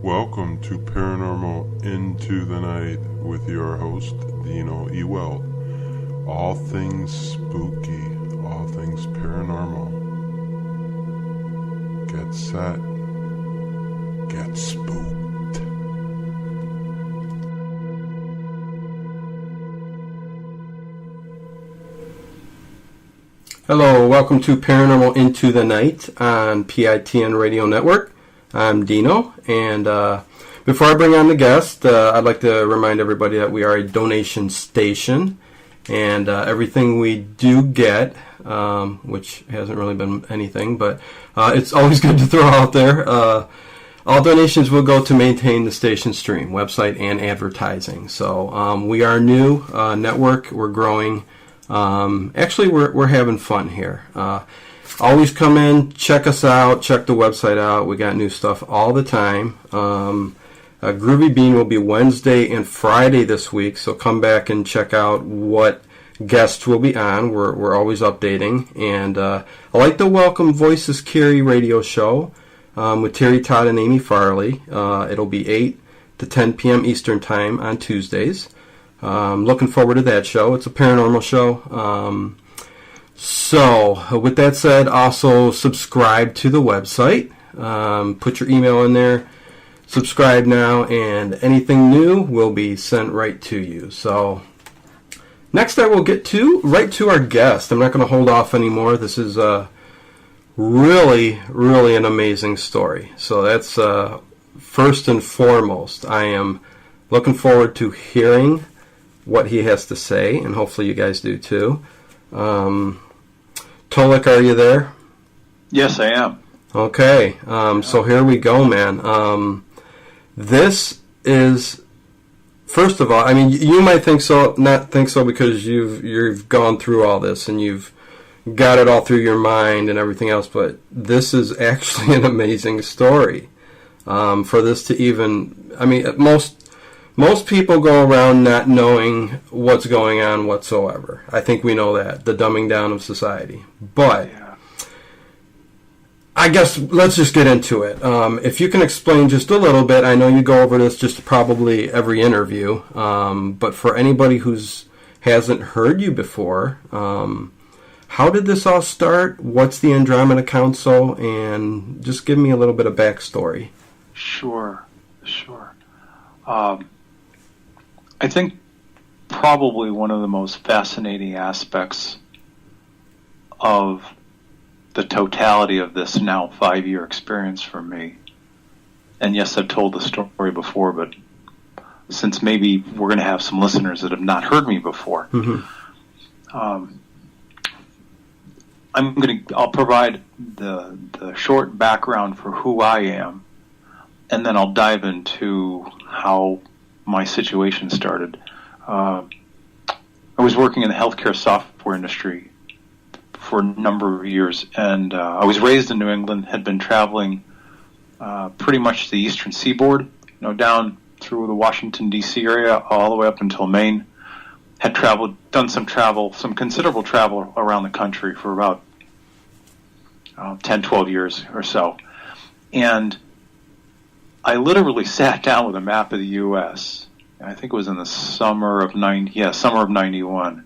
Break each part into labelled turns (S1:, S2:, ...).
S1: Welcome to Paranormal Into the Night with your host, Dino Ewell. All things spooky, all things paranormal. Get set, get spooked.
S2: Hello, welcome to Paranormal Into the Night on PITN Radio Network. I'm Dino, and before I bring on the guest, I'd like to remind everybody that we are a donation station, and everything we do get, which hasn't really been anything, but it's always good to throw out there, all donations will go to maintain the station stream, website, and advertising. So we are a new network, we're growing. Actually, we're having fun here. Always come in, check us out, check the website out. We got new stuff all the time. Groovy Bean will be Wednesday and Friday this week, so come back and check out what guests will be on. We're always updating. And I like the Welcome Voices Carry radio show with Terry Todd and Amy Farley. It'll be 8 to 10 p.m. Eastern Time on Tuesdays. Looking forward to that show. It's a paranormal show. So, with that said, also subscribe to the website. Put your email in there. Subscribe now, and anything new will be sent right to you. So, next I will get right to our guest. I'm not going to hold off anymore. This is really, really an amazing story. So that's first and foremost. I am looking forward to hearing what he has to say, and hopefully you guys do too. Tolec, are you there?
S3: Yes, I am.
S2: Okay, so here we go, man. This is, first of all, I mean, you might not think so because you've gone through all this and you've got it all through your mind and everything else, but this is actually an amazing story. For this to even, I mean, most people go around not knowing what's going on whatsoever. I think we know that, the dumbing down of society. But I guess let's just get into it. If you can explain just a little bit, I know you go over this just probably every interview, but for anybody who hasn't heard you before, how did this all start? What's the Andromeda Council? And just give me a little bit of backstory.
S3: Sure. I think probably one of the most fascinating aspects of the totality of this now 5-year experience for me, and yes, I've told the story before, but since maybe we're going to have some listeners that have not heard me before, I'll provide the short background for who I am, and then I'll dive into how my situation started. I was working in the healthcare software industry for a number of years, and I was raised in New England, had been traveling pretty much the eastern seaboard, down through the Washington, D.C. area, all the way up until Maine. Had done some considerable travel around the country for about 10, 12 years or so. And I literally sat down with a map of the U.S. I think it was in the summer of '91,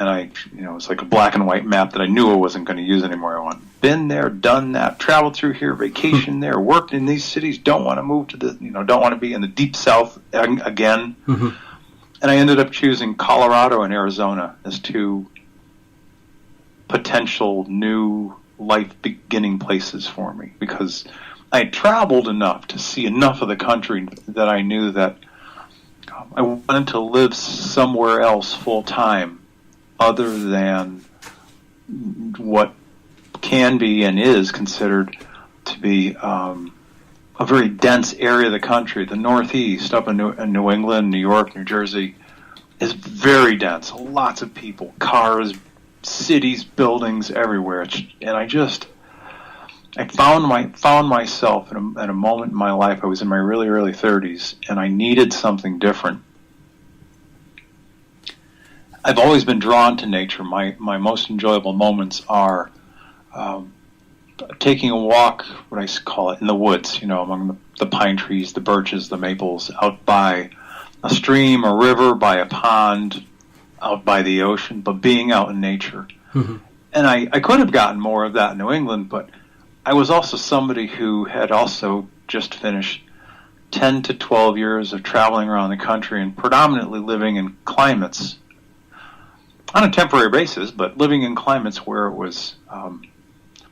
S3: and it was like a black and white map that I knew I wasn't going to use anymore. I went, been there, done that, traveled through here, vacation there, worked in these cities, don't want to move to don't want to be in the deep South again. Mm-hmm. And I ended up choosing Colorado and Arizona as two potential new life beginning places for me, because I had traveled enough to see enough of the country that I knew that I wanted to live somewhere else full time other than what can be and is considered to be a very dense area of the country. The Northeast, up in New England, New York, New Jersey, is very dense. Lots of people, cars, cities, buildings everywhere. And I found myself at a moment in my life. I was in my really early 30s, and I needed something different. I've always been drawn to nature. My most enjoyable moments are taking a walk, what I call it, in the woods, among the pine trees, the birches, the maples, out by a stream, a river, by a pond, out by the ocean, but being out in nature.
S2: Mm-hmm.
S3: And I could have gotten more of that in New England, but I was also somebody who had also just finished 10 to 12 years of traveling around the country and predominantly living in climates, on a temporary basis, but living in climates where it was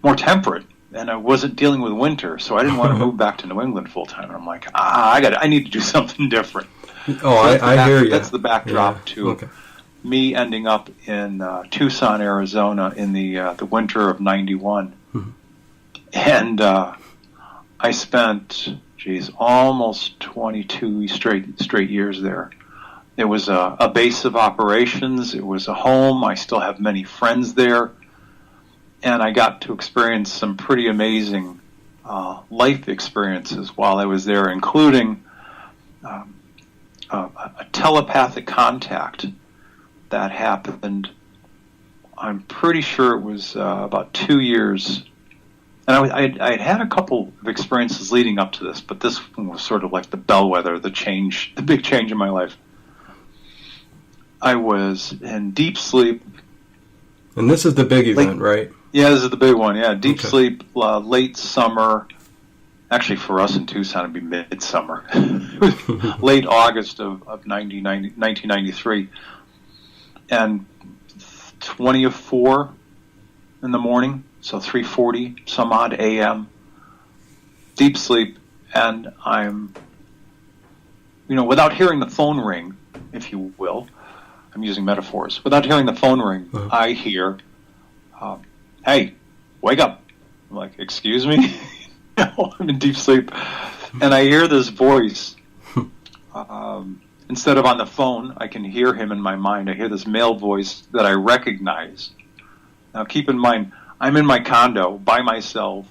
S3: more temperate, and I wasn't dealing with winter, so I didn't want to move back to New England full time. And I'm like, I need to do something different.
S2: Oh,
S3: so
S2: I hear you.
S3: That's the backdrop to me ending up in Tucson, Arizona, in the winter of '91,
S2: mm-hmm.
S3: and I spent, almost 22 straight years there. It was a base of operations. It was a home. I still have many friends there. And I got to experience some pretty amazing life experiences while I was there, including a telepathic contact that happened. I'm pretty sure it was about 2 years. And I'd had a couple of experiences leading up to this, but this one was sort of like the bellwether, the big change in my life. I was in deep sleep.
S2: And this is the big event, right?
S3: Yeah, this is the big one. Yeah, deep sleep, late summer. Actually, for us in Tucson, it'd be midsummer. It was late August of 1993. And 20 of 4 in the morning, so 3:40 some odd a.m. Deep sleep, and I'm, without hearing the phone ring, if you will, I'm using metaphors. Without hearing the phone ring, I hear, "Hey, wake up!" I'm like, "Excuse me?" I'm in deep sleep, and I hear this voice. Instead of on the phone, I can hear him in my mind. I hear this male voice that I recognize. Now, keep in mind, I'm in my condo by myself,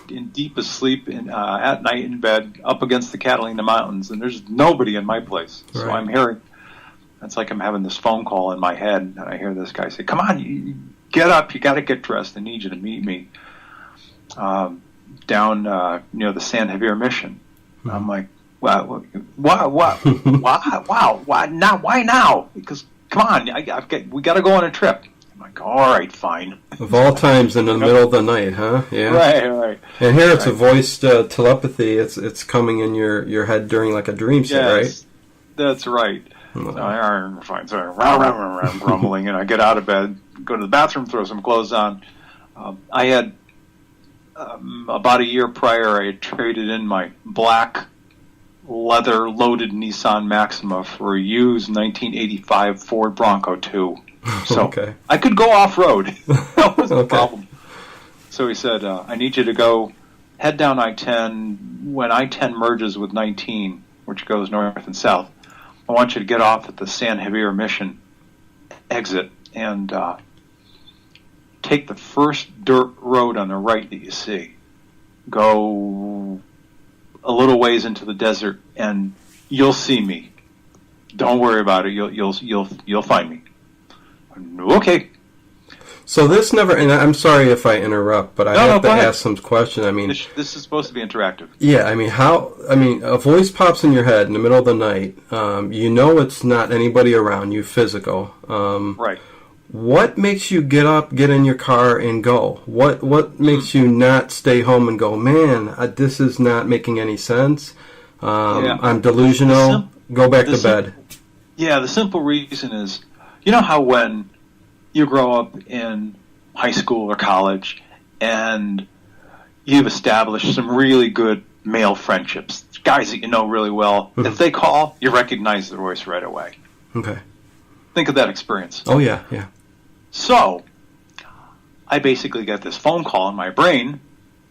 S3: in deepest sleep, at night in bed, up against the Catalina Mountains, and there's nobody in my place. Right. So I'm hearing. It's like I'm having this phone call in my head, and I hear this guy say, "Come on, you get up. You got to get dressed. I need you to meet me down near the San Javier Mission." Mm-hmm. I'm like, "What? Why now? Why now? Because come on, we got to go on a trip." I'm like, "All right, fine."
S2: Of all times, in the middle of the night, huh? Yeah.
S3: Right.
S2: And here it's a voiced telepathy. It's coming in your head during like a dream set, right?
S3: That's right. So I'm fine. So I'm grumbling, and I get out of bed, go to the bathroom, throw some clothes on. I had about a year prior, I had traded in my black leather-loaded Nissan Maxima for a used 1985 Ford Bronco 2. So I could go off-road. That wasn't a problem. So he said, "I need you to go head down I-10. When I-10 merges with 19, which goes north and south, I want you to get off at the San Javier Mission exit and take the first dirt road on the right that you see. Go a little ways into the desert, and you'll see me. Don't worry about it. You'll find me." Okay.
S2: So this never, and I'm sorry if I interrupt, but I have to ask some question. I mean,
S3: this is supposed to be interactive.
S2: Yeah, I mean, a voice pops in your head in the middle of the night. It's not anybody around you, physical.
S3: Right.
S2: What makes you get up, get in your car, and go? What makes you not stay home and go, "Man, this is not making any sense. I'm delusional. Go back to bed."
S3: Yeah, the simple reason is, you know how when you grow up in high school or college and you've established some really good male friendships, guys that you know really well, mm-hmm. If they call, you recognize their voice right away.
S2: Okay.
S3: Think of that experience.
S2: Oh, yeah.
S3: So, I basically get this phone call in my brain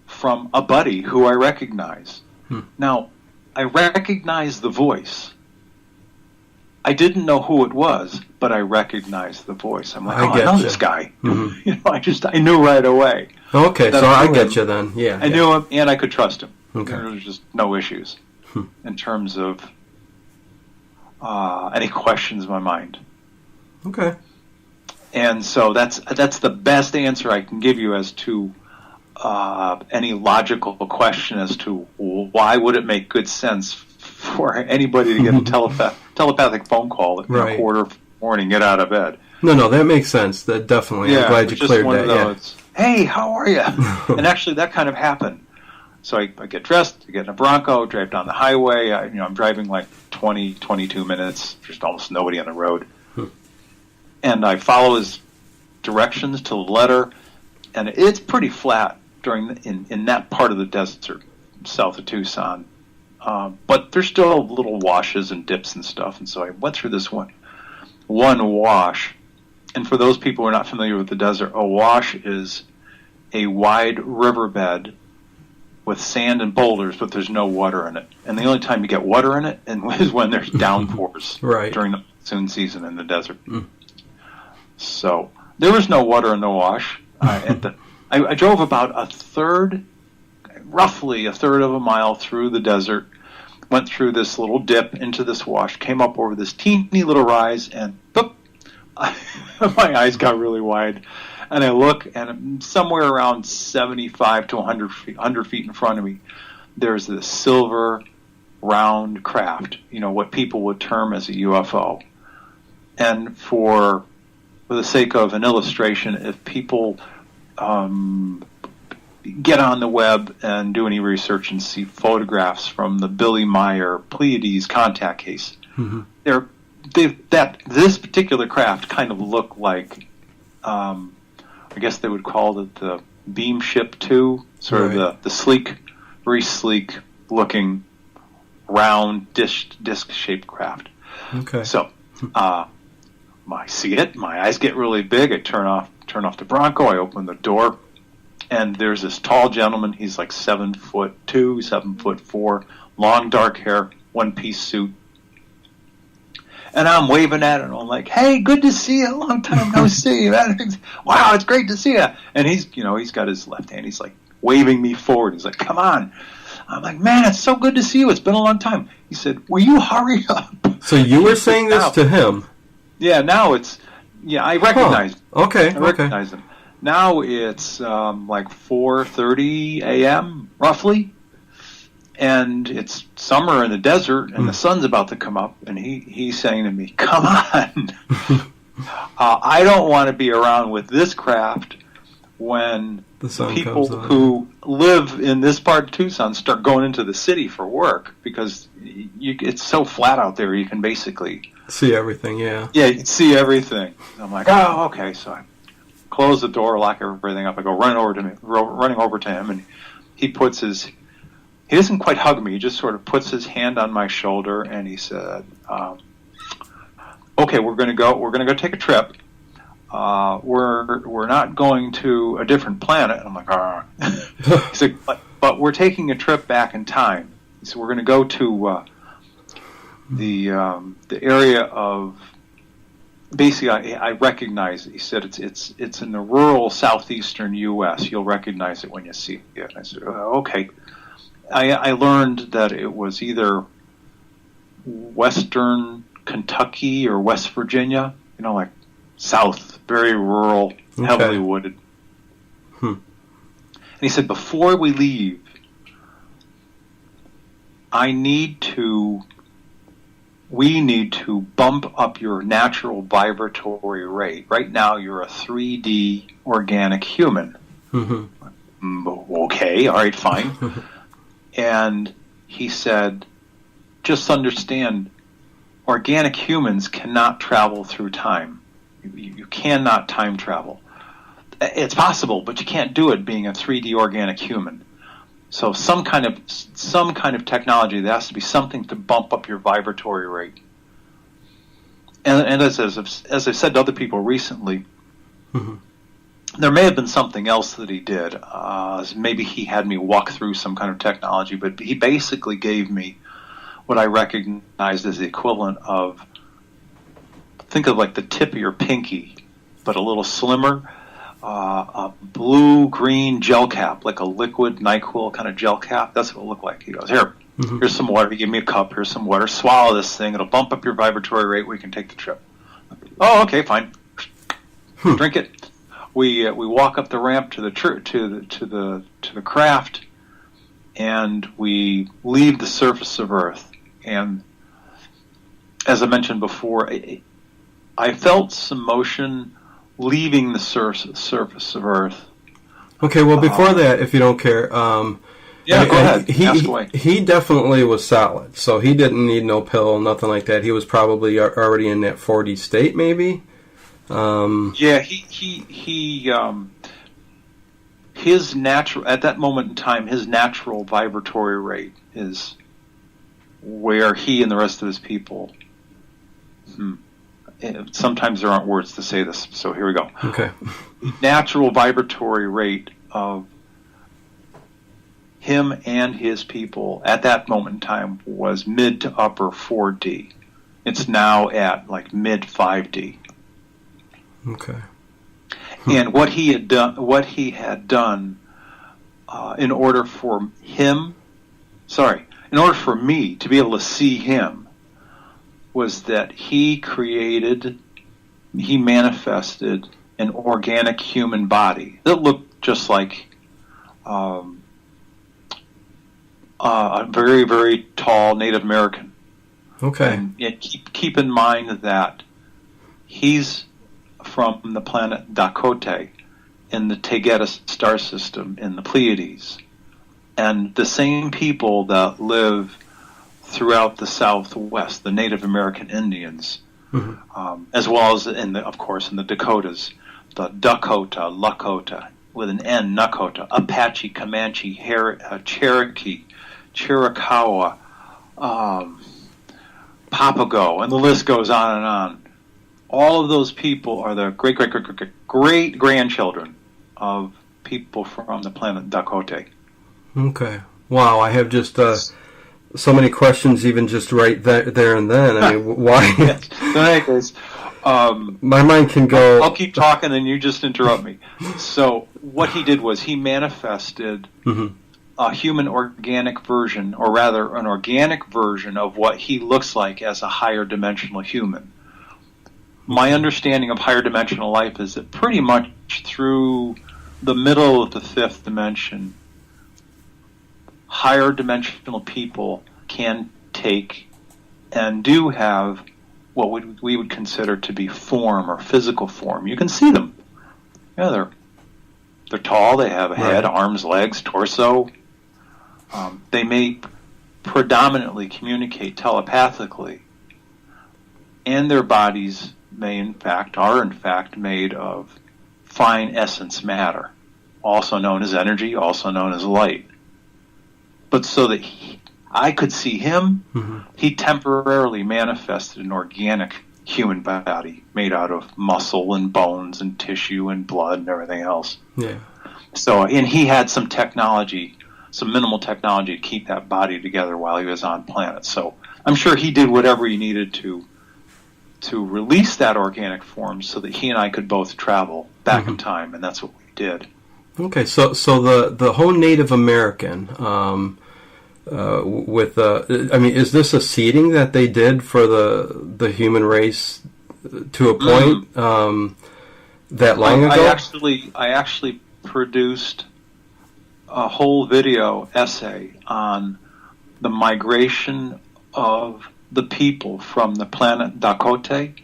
S3: from a buddy who I recognize. Now, I recognize the voice. I didn't know who it was, but I recognized the voice. I'm like, I know this guy. Mm-hmm. I knew right away.
S2: Okay, so I get you then. Yeah,
S3: I knew him, and I could trust him.
S2: Okay.
S3: There was just no issues in terms of any questions in my mind.
S2: Okay.
S3: And so that's the best answer I can give you as to any logical question as to why would it make good sense for anybody to get a telepathic phone call at
S2: Right.
S3: a quarter of the morning, get out of bed.
S2: No, that makes sense. That definitely. I'm glad you cleared that. Yeah.
S3: Hey, how are you? And actually, that kind of happened. So I get dressed, I get in a Bronco, drive down the highway. I'm driving like 20, 22 minutes. There's almost nobody on the road. And I follow his directions to the letter. And it's pretty flat in that part of the desert south of Tucson. But there's still little washes and dips and stuff. And so I went through this one wash. And for those people who are not familiar with the desert, a wash is a wide riverbed with sand and boulders, but there's no water in it. And the only time you get water in it is when there's downpours
S2: Right.
S3: during the monsoon season in the desert. So there was no water in the wash. I drove about roughly a third of a mile through the desert, went through this little dip into this wash, came up over this teeny little rise, and boop, my eyes got really wide. And I look, and somewhere around 75 to 100 feet in front of me, there's this silver, round craft, what people would term as a UFO. And for the sake of an illustration, if people get on the web and do any research and see photographs from the Billy Meyer Pleiades contact case, this particular craft kind of looked like, I guess they would call it the Beam Ship 2, sort of the sleek, very sleek looking round disc-shaped craft.
S2: Okay.
S3: So I see it, my eyes get really big, I turn off the Bronco, I open the door, and there's this tall gentleman. He's like 7'2", 7'4", long dark hair, one-piece suit. And I'm waving at him. I'm like, "Hey, good to see you. Long time no see. Wow, it's great to see you." And he's got his left hand. He's like waving me forward. He's like, "Come on." I'm like, "Man, it's so good to see you. It's been a long time." He said, "Will you hurry up?"
S2: So you were saying this to him?
S3: Yeah. Now I recognize him.
S2: Okay.
S3: I recognize him. Now it's like 4:30 a.m. roughly. And it's summer in the desert, and the sun's about to come up, and he's saying to me, "Come on, I don't want to be around with this craft when
S2: the sun
S3: people
S2: comes on.
S3: who live in this part of Tucson start going into the city for work, because it's so flat out there, you can basically
S2: see everything." Yeah,
S3: you can see everything. And I'm like, "Oh, okay." So I close the door, lock everything up. I go running over to him, and he doesn't quite hug me. He just sort of puts his hand on my shoulder, and he said, "Okay, we're going to go. We're going to go take a trip. We're not going to a different planet." And I'm like, "All right." He said, "But we're taking a trip back in time." He said, "We're going to go to the area of." Basically, I recognize it. He said, "It's in the rural southeastern U.S. You'll recognize it when you see it." And I said, "Okay." I learned that it was either western Kentucky or West Virginia, like south, very rural, heavily wooded. And he said, "Before we leave, we need to bump up your natural vibratory rate. Right now, you're a 3D organic human." Okay, all right, fine. And he said, "Just understand, organic humans cannot travel through time. You cannot time travel. It's possible, but you can't do it being a 3D organic human. So some kind of technology, there has to be something to bump up your vibratory rate." And as I've said to other people recently, there may have been something else that he did. Maybe he had me walk through some kind of technology, but he basically gave me what I recognized as the equivalent of, think of like the tip of your pinky, but a little slimmer, a blue-green gel cap, like a liquid NyQuil kind of gel cap. That's what it looked like. He goes, here's some water. He gave me a cup. Here's some water. Swallow this thing. It'll bump up your vibratory rate. We can take the trip. Oh, okay, fine. Drink it. we walk up the ramp to the to the craft, and we leave the surface of Earth. And as I mentioned before, I felt some motion leaving the surface of Earth.
S2: Okay, well, before that, if you don't care,
S3: yeah, go ahead. Ask away.
S2: He definitely was solid, so he didn't need no pill, nothing like that. He was probably already in that 40 state, maybe.
S3: Yeah, his natural, at that moment in time, his natural vibratory rate is where he and the rest of his people. Sometimes there aren't words to say this, so here we go.
S2: Okay.
S3: Natural vibratory rate of him and his people at that moment in time was mid to upper 4D. It's now at like mid 5D.
S2: Okay.
S3: And what he had done, in order for me to be able to see him, was that he manifested an organic human body that looked just like a very, very tall Native American.
S2: Okay.
S3: And keep in mind that he's from the planet Dakote in the Tegeta star system in the Pleiades. And the same people that live throughout the Southwest, the Native American Indians, as well as of course in the Dakotas, the Dakota, Lakota, with an N, Nakota, Apache, Comanche, Cherokee, Chiricahua, Papago, and the list goes on and on. All of those people are the great grandchildren of people from the planet Dakote.
S2: Okay. Wow, I have just so many questions, even just right there and then. I mean, why?
S3: Yes. So anyways,
S2: my mind can go.
S3: I'll keep talking, and you just interrupt me. So what he did was he manifested a human organic version, or rather, an organic version of what he looks like as a higher dimensional human. My understanding of higher dimensional life is that pretty much through the middle of the fifth dimension, higher dimensional people can take and do have what we would consider to be form or physical form. You can see them. Yeah, they're tall. They have a head, arms, legs, torso. They may predominantly communicate telepathically, and their bodies are in fact made of fine essence matter, also known as energy, also known as light. But so that I could see him, he temporarily manifested an organic human body made out of muscle and bones and tissue and blood and everything else.
S2: Yeah.
S3: So, and he had some technology, some minimal technology to keep that body together while he was on planet. So I'm sure he did whatever he needed to release that organic form so that he and I could both travel back in time, and that's what we did. Okay,
S2: so the whole Native American, is this a seeding that they did for the human race to a point that long ago?
S3: I actually produced a whole video essay on the migration of the people from the planet Dakote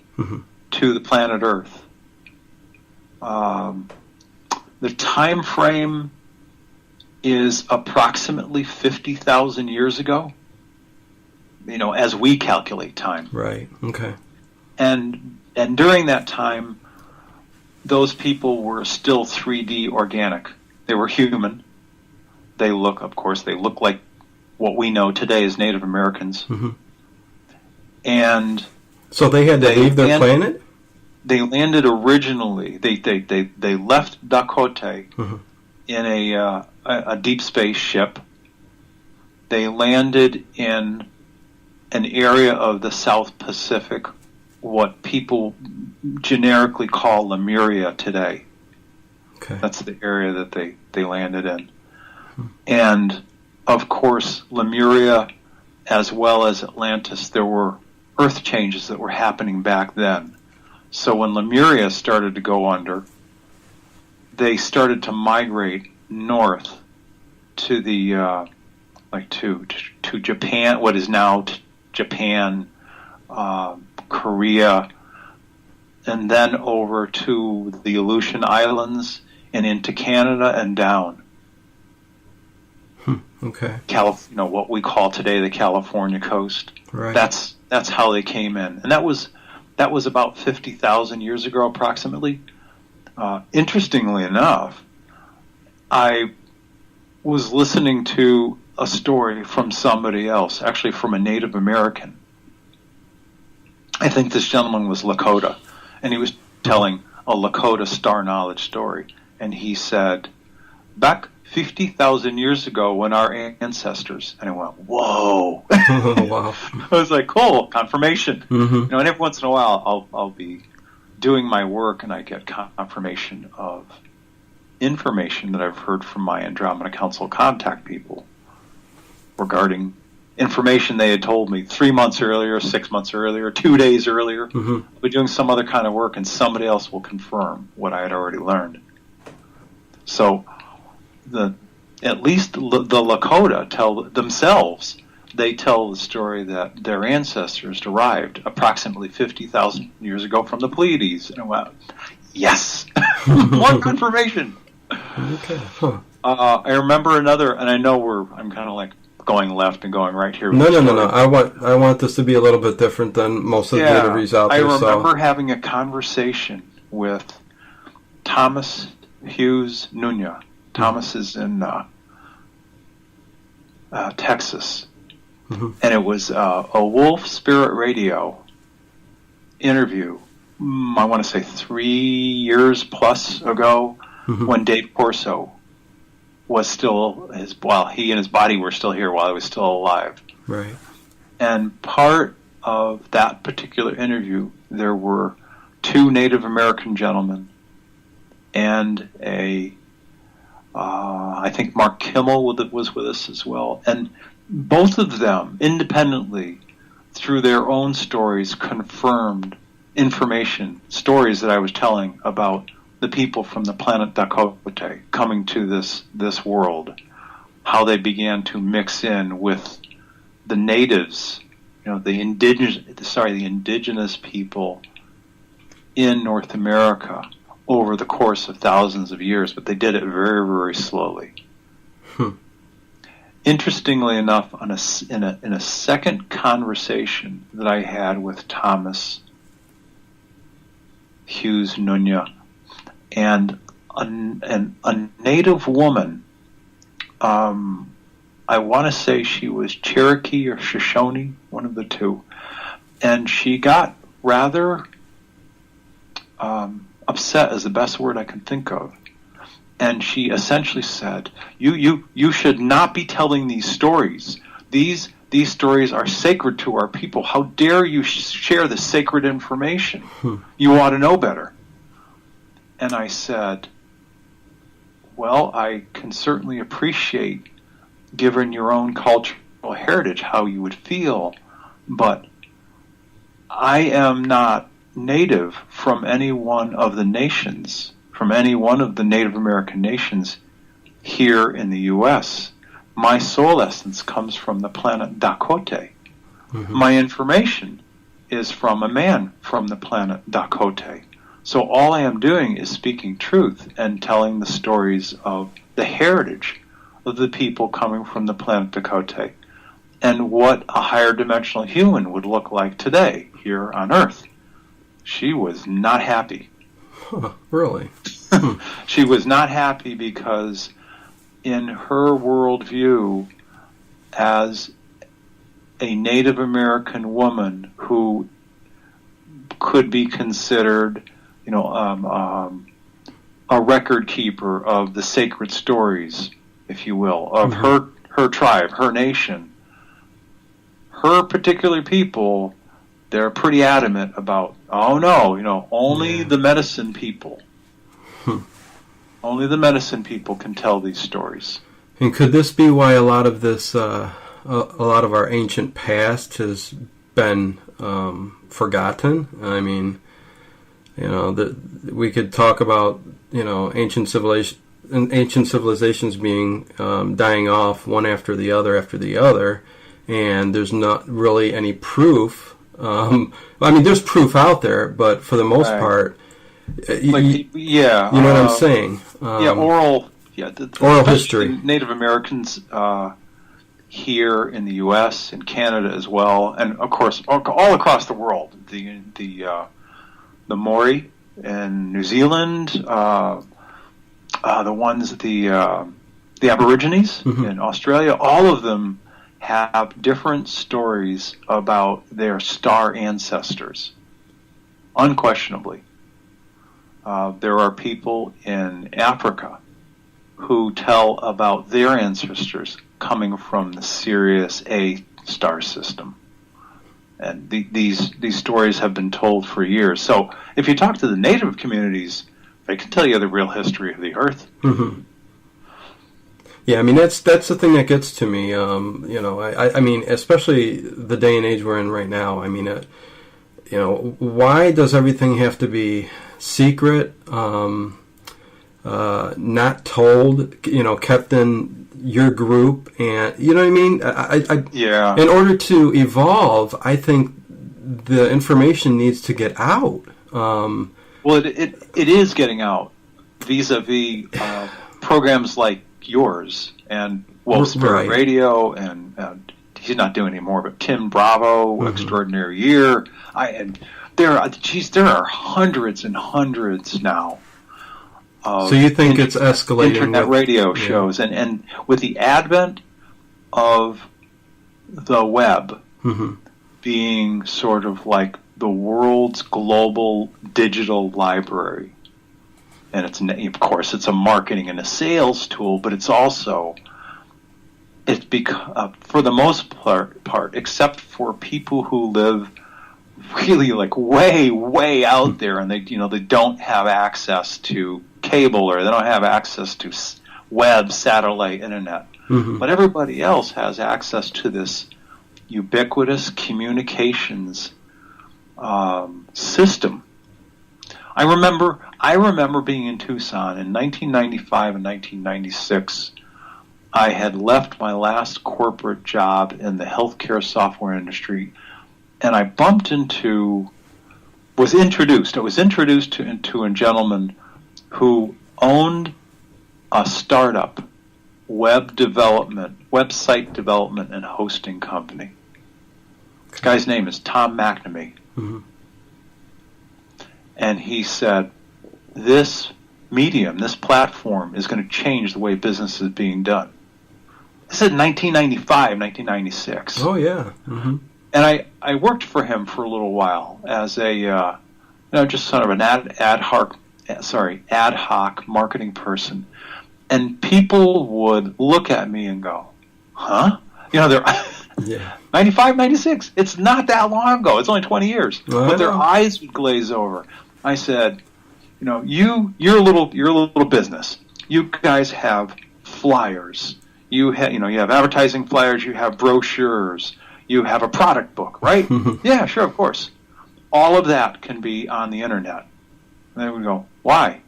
S3: to the planet Earth. The time frame is approximately 50,000 years ago, as we calculate time.
S2: Right, okay.
S3: And during that time, those people were still 3D organic. They were human. They look like what we know today as Native Americans. And
S2: so they had to leave their planet?
S3: They landed originally. They left Dakote in a deep space ship. They landed in an area of the South Pacific, what people generically call Lemuria today. Okay. That's the area that they landed in. And of course, Lemuria, as well as Atlantis, there were earth changes that were happening back then. So when Lemuria started to go under, they started to migrate north to the to Japan, what is now Japan, Korea, and then over to the Aleutian Islands and into Canada and down.
S2: Okay.
S3: What we call today the California coast.
S2: Right.
S3: That's how they came in, and that was about 50,000 years ago, approximately. Interestingly enough, I was listening to a story from somebody else, actually from a Native American. I think this gentleman was Lakota, and he was telling a Lakota star knowledge story, and he said, back 50,000 years ago when our ancestors, and I went, whoa.
S2: Wow.
S3: I was like, cool, confirmation.
S2: Mm-hmm.
S3: And every once in a while I'll be doing my work and I get confirmation of information that I've heard from my Andromeda Council contact people regarding information they had told me 3 months earlier, 6 months earlier, 2 days earlier.
S2: Mm-hmm.
S3: I'll be doing some other kind of work and somebody else will confirm what I had already learned. So at least the Lakota tell themselves, they tell the story that their ancestors derived approximately 50,000 years ago from the Pleiades. And I went, yes, more confirmation.
S2: Okay. Huh.
S3: I remember another, and I know I'm kind of like going left and going right here.
S2: No. I want this to be a little bit different than most of the interviews out there.
S3: I remember having a conversation with Thomas Hughes Nunya. Thomas is in Texas.
S2: Mm-hmm.
S3: And it was a Wolf Spirit Radio interview, I want to say 3 years plus ago,
S2: mm-hmm.
S3: when Dave Corso was still, he and his body were still here while he was still alive.
S2: Right.
S3: And part of that particular interview, there were 2 Native American gentlemen and I think Mark Kimmel was with us as well. And both of them, independently, through their own stories, confirmed stories that I was telling about the people from the planet Dakote coming to this world, how they began to mix in with the natives, the indigenous people in North America over the course of thousands of years, but they did it very, very slowly. Interestingly enough, in a second conversation that I had with Thomas Hughes Nunya and a native woman, I want to say she was Cherokee or Shoshone, one of the two, and she got rather upset is the best word I can think of. And she essentially said, you should not be telling these stories. These stories are sacred to our people. How dare you share this sacred information? You ought to know better. And I said, well, I can certainly appreciate, given your own cultural heritage, how you would feel, but I am not native from any one of the nations, from any one of the Native American nations here in the U.S. My soul essence comes from the planet Dakote. Mm-hmm. My information is from a man from the planet Dakote. So all I am doing is speaking truth and telling the stories of the heritage of the people coming from the planet Dakote and what a higher dimensional human would look like today here on Earth. She was not happy.
S2: Huh, really?
S3: She was not happy because in her worldview, as a Native American woman who could be considered, a record keeper of the sacred stories, if you will, of her tribe, her nation, her particular people, they're pretty adamant about, only the medicine people. Only the medicine people can tell these stories.
S2: And could this be why a lot of this, a lot of our ancient past has been forgotten? I mean, we could talk about, ancient civilizations being dying off one after the other, and there's not really any proof. There's proof out there, but for the most part, you know what I'm saying?
S3: Oral
S2: history.
S3: Native Americans here in the U.S. and Canada as well, and of course all across the world. The Maori in New Zealand, the Aborigines in Australia, all of them have different stories about their star ancestors. Unquestionably. There are people in Africa who tell about their ancestors coming from the Sirius A star system. And these stories have been told for years. So if you talk to the native communities, they can tell you the real history of the Earth.
S2: Mm-hmm. Yeah, that's the thing that gets to me. Especially the day and age we're in right now. Why does everything have to be secret, not told, kept in your group, and you know what I mean?
S3: Yeah.
S2: In order to evolve, I think the information needs to get out.
S3: Well, it is getting out vis-a-vis programs like yours and Spirit Radio, and he's not doing anymore, but Tim Bravo, Extraordinary Year. There are hundreds and hundreds now.
S2: So you think it's escalating?
S3: Internet radio shows, and with the advent of the web being sort of like the world's global digital library, and it's a marketing and a sales tool, but it's also for the most part, except for people who live really like way out there, and they don't have access to cable, or they don't have access to web, satellite, internet. But everybody else has access to this ubiquitous communications system. I remember being in Tucson in 1995 and 1996. I had left my last corporate job in the healthcare software industry, and I was introduced to a gentleman who owned a startup website development and hosting company. This guy's name is Tom McNamee. And he said, this medium, this platform is going to change the way business is being done. This is 1995, 1996.
S2: Oh, yeah.
S3: And I worked for him for a little while as a, just sort of an ad hoc marketing person. And people would look at me and go, huh? They're 95, 96. It's not that long ago. It's only 20 years. But their eyes would glaze over. I said, you're a little business. You guys have flyers. You have advertising flyers. You have brochures. You have a product book, right? Yeah, sure, of course. All of that can be on the internet. And they would go, why?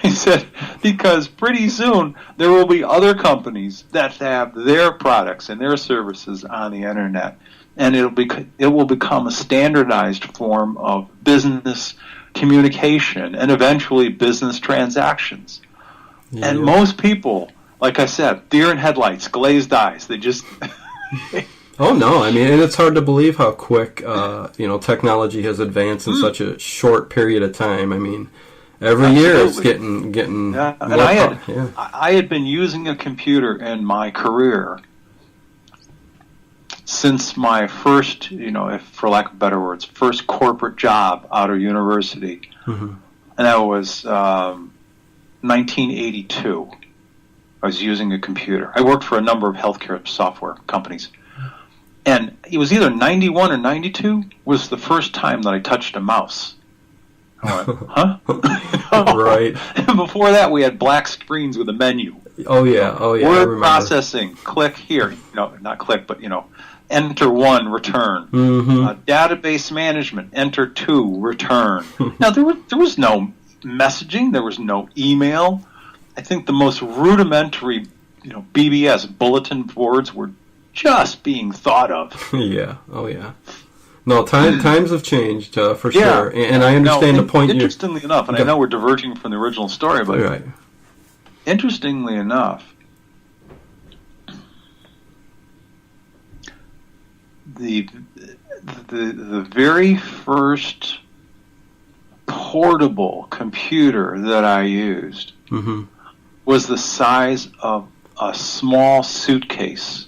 S3: He said, because pretty soon there will be other companies that have their products and their services on the internet, and it will become a standardized form of business communication and eventually business transactions. Yeah. And most people, like I said, deer in headlights, glazed eyes. They just
S2: Oh no! And it's hard to believe how quick technology has advanced in such a short period of time. Every year it's getting.
S3: Yeah. And I had been using a computer in my career since my first, for lack of better words, first corporate job out of university, and that was 1982. I was using a computer. I worked for a number of healthcare software companies. And it was either 91 or 92 was the first time that I touched a mouse. I went, huh?
S2: Right.
S3: And before that, we had black screens with a menu.
S2: Oh, yeah.
S3: Word processing, click here. No, not click, but, enter 1, return. Database management, enter 2, return. Now, there was no messaging. There was no email. I think the most rudimentary, BBS, bulletin boards, were just being thought of.
S2: Yeah. Oh, yeah. No, times have changed for sure, and I understand the point.
S3: Interestingly enough, and I know we're diverging from the original story, but
S2: right.
S3: Interestingly enough, the very first portable computer that I used was the size of a small suitcase,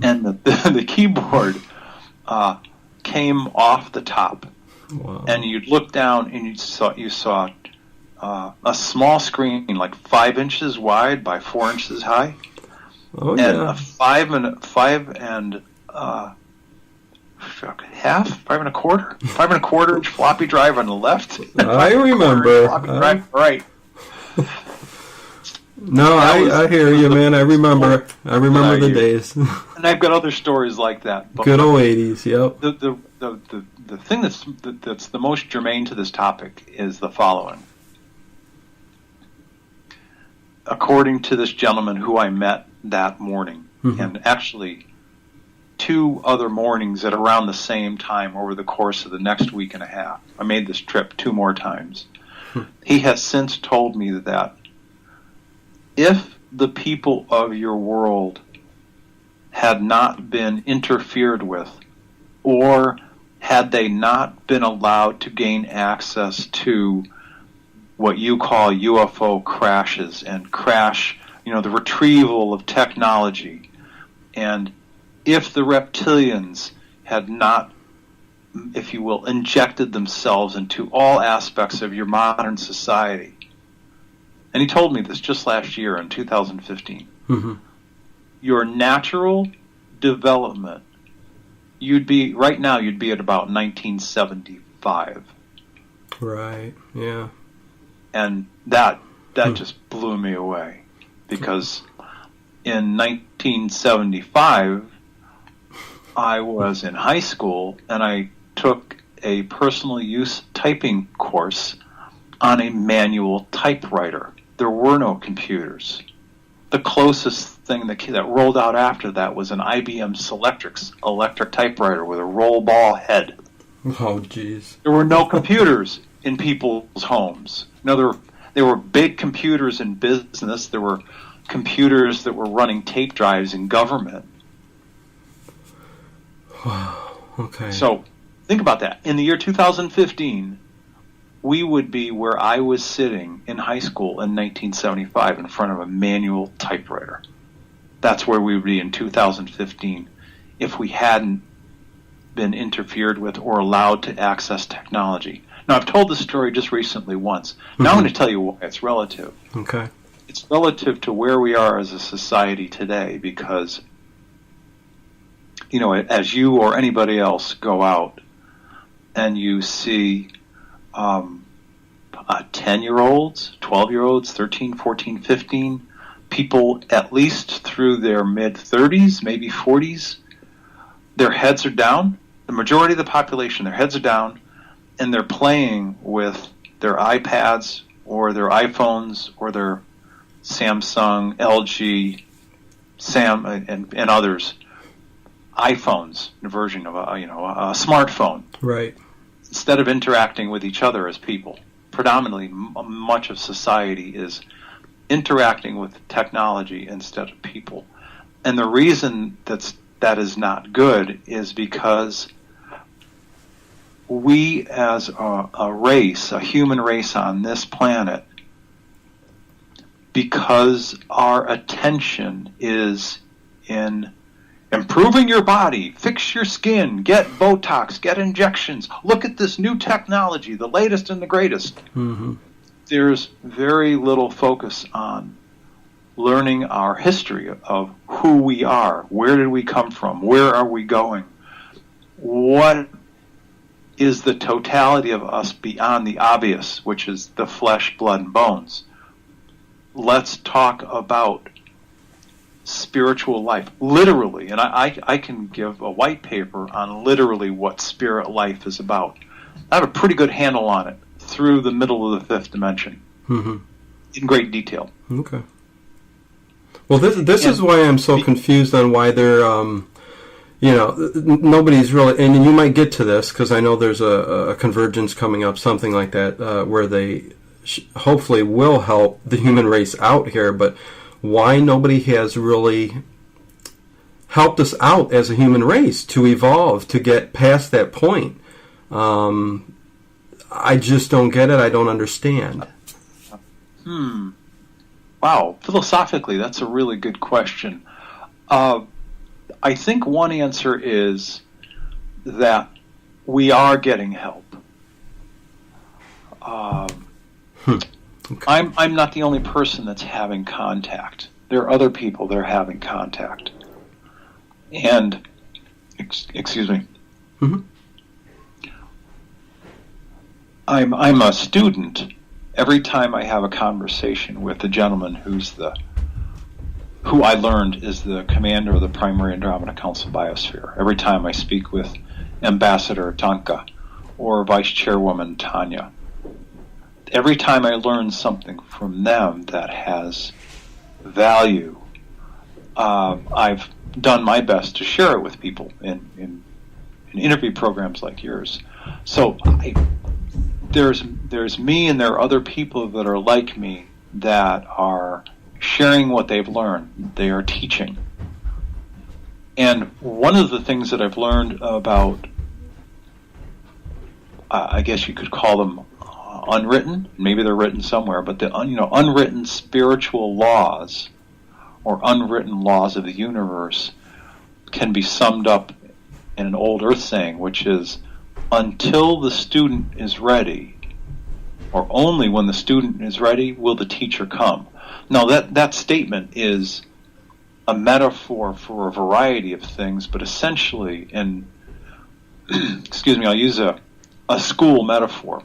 S3: and the keyboard came off the top.
S2: Wow.
S3: And you'd look down and you saw a small screen like 5 inches wide by 4 inches high, and a 5 and a quarter inch floppy drive on the left.
S2: I remember.
S3: Floppy drive right.
S2: No, I hear you, man. I remember the days.
S3: And I've got other stories like that. But
S2: good old 80s, yep.
S3: The thing that's the most germane to this topic is the following. According to this gentleman who I met that morning, and actually 2 other mornings at around the same time over the course of the next week and a half. I made this trip 2 more times. He has since told me that if the people of your world had not been interfered with, or had they not been allowed to gain access to what you call UFO crashes and the retrieval of technology, and if the reptilians had not, if you will, injected themselves into all aspects of your modern society, and he told me this just last year in 2015, your natural development, you'd be at about 1975.
S2: Right, yeah.
S3: And that just blew me away, because in 1975, I was in high school and I took a personal use typing course on a manual typewriter. There were no computers. The closest thing that rolled out after that was an IBM Selectrix electric typewriter with a roll ball head.
S2: Oh, jeez.
S3: There were no computers in people's homes. There were big computers in business. There were computers that were running tape drives in government.
S2: Wow. Okay.
S3: So think about that. In the year 2015, we would be where I was sitting in high school in 1975 in front of a manual typewriter. That's where we would be in 2015 if we hadn't been interfered with or allowed to access technology. Now, I've told this story just recently once. Now I'm going to tell you why it's relative.
S2: Okay.
S3: It's relative to where we are as a society today, because, as you or anybody else go out and you see 10-year-olds, 12-year-olds, 13, 14, 15, people at least through their mid-30s, maybe 40s, their heads are down. The majority of the population, their heads are down, and they're playing with their iPads or their iPhones or their Samsung, LG, and others, iPhones, a version of a smartphone.
S2: Right.
S3: Instead of interacting with each other as people. Predominantly, much of society is interacting with technology instead of people. And the reason that is not good is because we as a race, a human race on this planet, because our attention is in improving your body, fix your skin, get Botox, get injections, look at this new technology, the latest and the greatest. There's very little focus on learning our history of who we are, where did we come from, where are we going, what is the totality of us beyond the obvious, which is the flesh, blood, and bones. Let's talk about spiritual life, literally, and I can give a white paper on literally what spirit life is about. I have a pretty good handle on it through the middle of the fifth dimension in great detail.
S2: Okay. Well, this is why I'm so confused on why they're, nobody's really, and you might get to this because I know there's a convergence coming up, something like that, where they hopefully will help the human race out here, but why nobody has really helped us out as a human race to evolve, to get past that point. I just don't get it. I don't understand.
S3: Wow. Philosophically, that's a really good question. I think one answer is that we are getting help.
S2: Okay.
S3: I'm not the only person that's having contact. There are other people that are having contact. And, excuse me. I'm a student. Every time I have a conversation with a gentleman who I learned is the commander of the primary Andromeda Council Biosphere, every time I speak with Ambassador Tanka or Vice Chairwoman Tanya, every time I learn something from them that has value, I've done my best to share it with people in interview programs like yours. So there's me and there are other people that are like me that are sharing what they've learned. They are teaching. And one of the things that I've learned about, I guess you could call them unwritten, maybe they're written somewhere, but the unwritten spiritual laws or unwritten laws of the universe can be summed up in an old earth saying, which is, until the student is ready, or only when the student is ready, will the teacher come. Now, that statement is a metaphor for a variety of things, but essentially, excuse me, I'll use a school metaphor.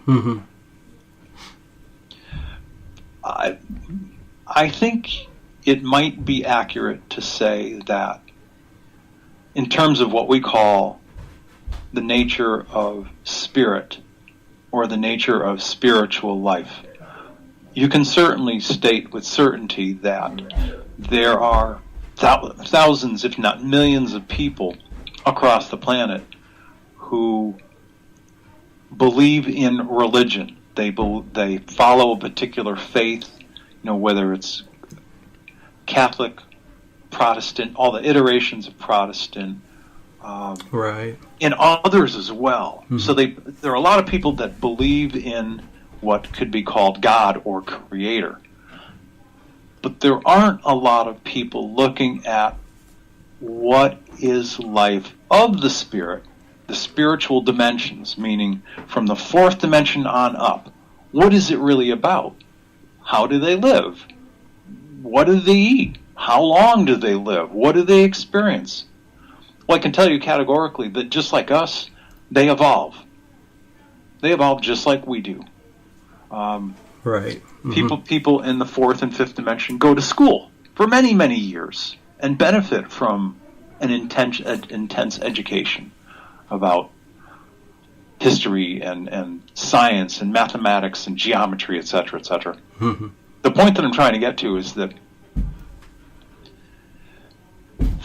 S3: I think it might be accurate to say that in terms of what we call the nature of spirit or the nature of spiritual life, you can certainly state with certainty that there are thousands, if not millions, of people across the planet who believe in religion. They follow a particular faith, whether it's Catholic, Protestant, all the iterations of Protestant,
S2: right,
S3: and others as well. So there are a lot of people that believe in what could be called God or Creator. But there aren't a lot of people looking at what is life of the spirit, the spiritual dimensions, meaning from the fourth dimension on up. What is it really about? How do they live? What do they eat? How long do they live? What do they experience? Well, I can tell you categorically that just like us, they evolve. They evolve just like we do.
S2: Right.
S3: People in the fourth and fifth dimension go to school for many, many years and benefit from an intense education about history and science and mathematics and geometry, etc., etc. The point that I'm trying to get to is that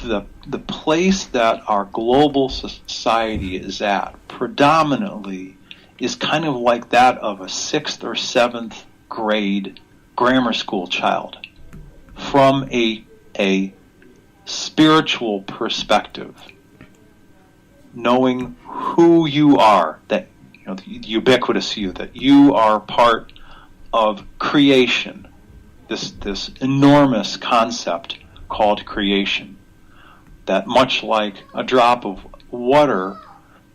S3: the place that our global society is at predominantly is kind of like that of a 6th or 7th grade grammar school child from a spiritual perspective, knowing who you are, that the ubiquitous you, that you are part of creation, this enormous concept called creation, that much like a drop of water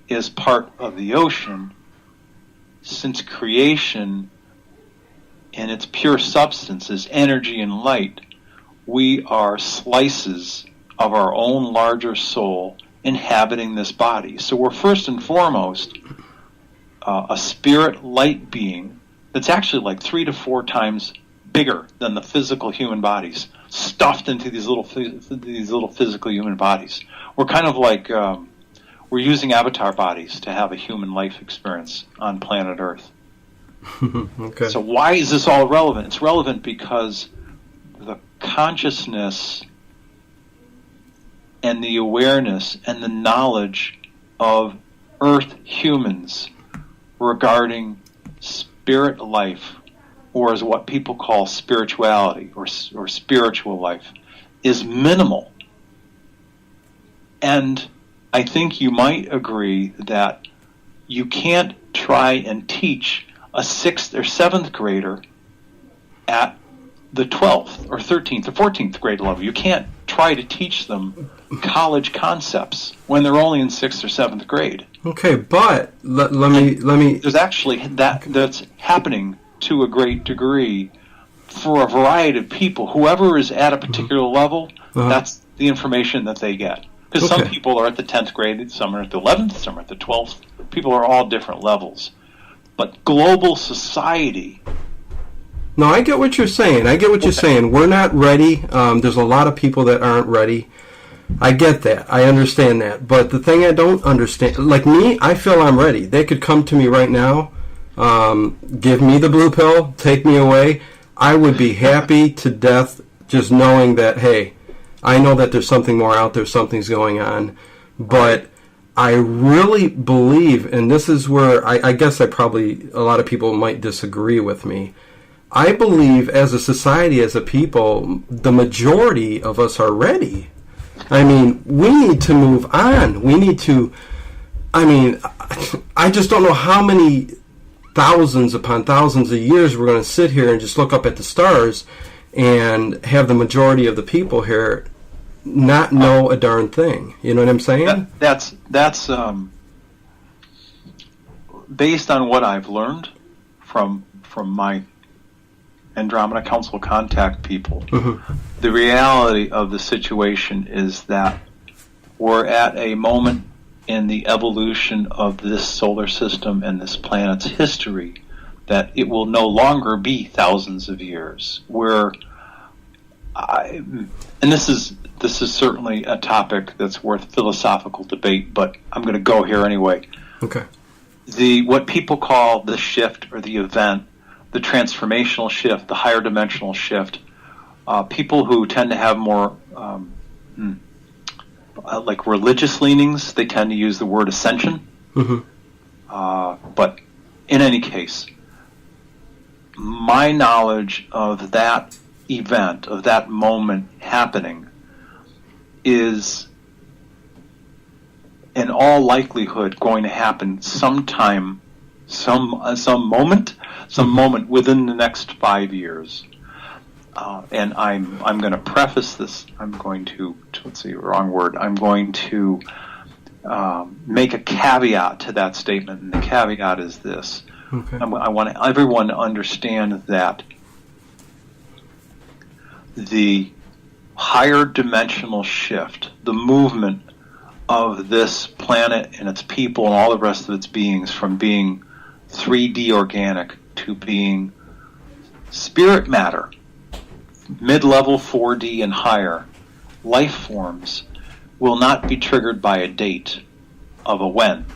S3: is part of the ocean, since creation in its pure substance is energy and light, we are slices of our own larger soul inhabiting this body. So we're first and foremost a spirit light being that's actually like 3 to 4 times bigger than the physical human bodies, stuffed into these little physical human bodies. We're kind of like we're using avatar bodies to have a human life experience on planet Earth.
S2: Okay.
S3: So why is this all relevant? It's relevant because the consciousness and the awareness and the knowledge of Earth humans regarding spirit life, or as what people call spirituality or spiritual life, is minimal. And I think you might agree that you can't try and teach a 6th or 7th grader at the 12th or 13th or 14th grade level. You can't try to teach them college concepts when they're only in 6th or 7th grade.
S2: Okay, but let me.
S3: There's actually that's happening to a great degree for a variety of people. Whoever is at a particular level, that's the information that they get. Because some people are at the 10th grade, some are at the 11th, some are at the 12th. People are all different levels. But global society...
S2: No, I get what you're saying. You're saying. We're not ready. There's a lot of people that aren't ready. I get that. I understand that. But the thing I don't understand, like me, I feel I'm ready. They could come to me right now, give me the blue pill, take me away. I would be happy to death just knowing that, hey, I know that there's something more out there, something's going on. But I really believe, and this is where I guess a lot of people might disagree with me. I believe as a society, as a people, the majority of us are ready. I mean, we need to move on. We need to, I just don't know how many thousands upon thousands of years we're going to sit here and just look up at the stars and have the majority of the people here not know a darn thing. You know what I'm saying?
S3: That's based on what I've learned from my Andromeda Council contact people. Mm-hmm. The reality of the situation is that we're at a moment in the evolution of this solar system and this planet's history that it will no longer be thousands of years. And this is certainly a topic that's worth philosophical debate, but I'm going to go here anyway.
S2: Okay.
S3: What people call the shift or the event, the transformational shift, the higher dimensional shift, people who tend to have more like religious leanings, they tend to use the word ascension. Mm-hmm. But in any case, my knowledge of that event, of that moment happening, is in all likelihood going to happen sometime, some moment within the next 5 years. And I'm going to preface this. I'm going to make a caveat to that statement, and the caveat is this. Okay. I want everyone to understand that the higher dimensional shift, the movement of this planet and its people and all the rest of its beings from being 3D organic to being spirit matter, mid-level 4D and higher life forms, will not be triggered by a date of a when.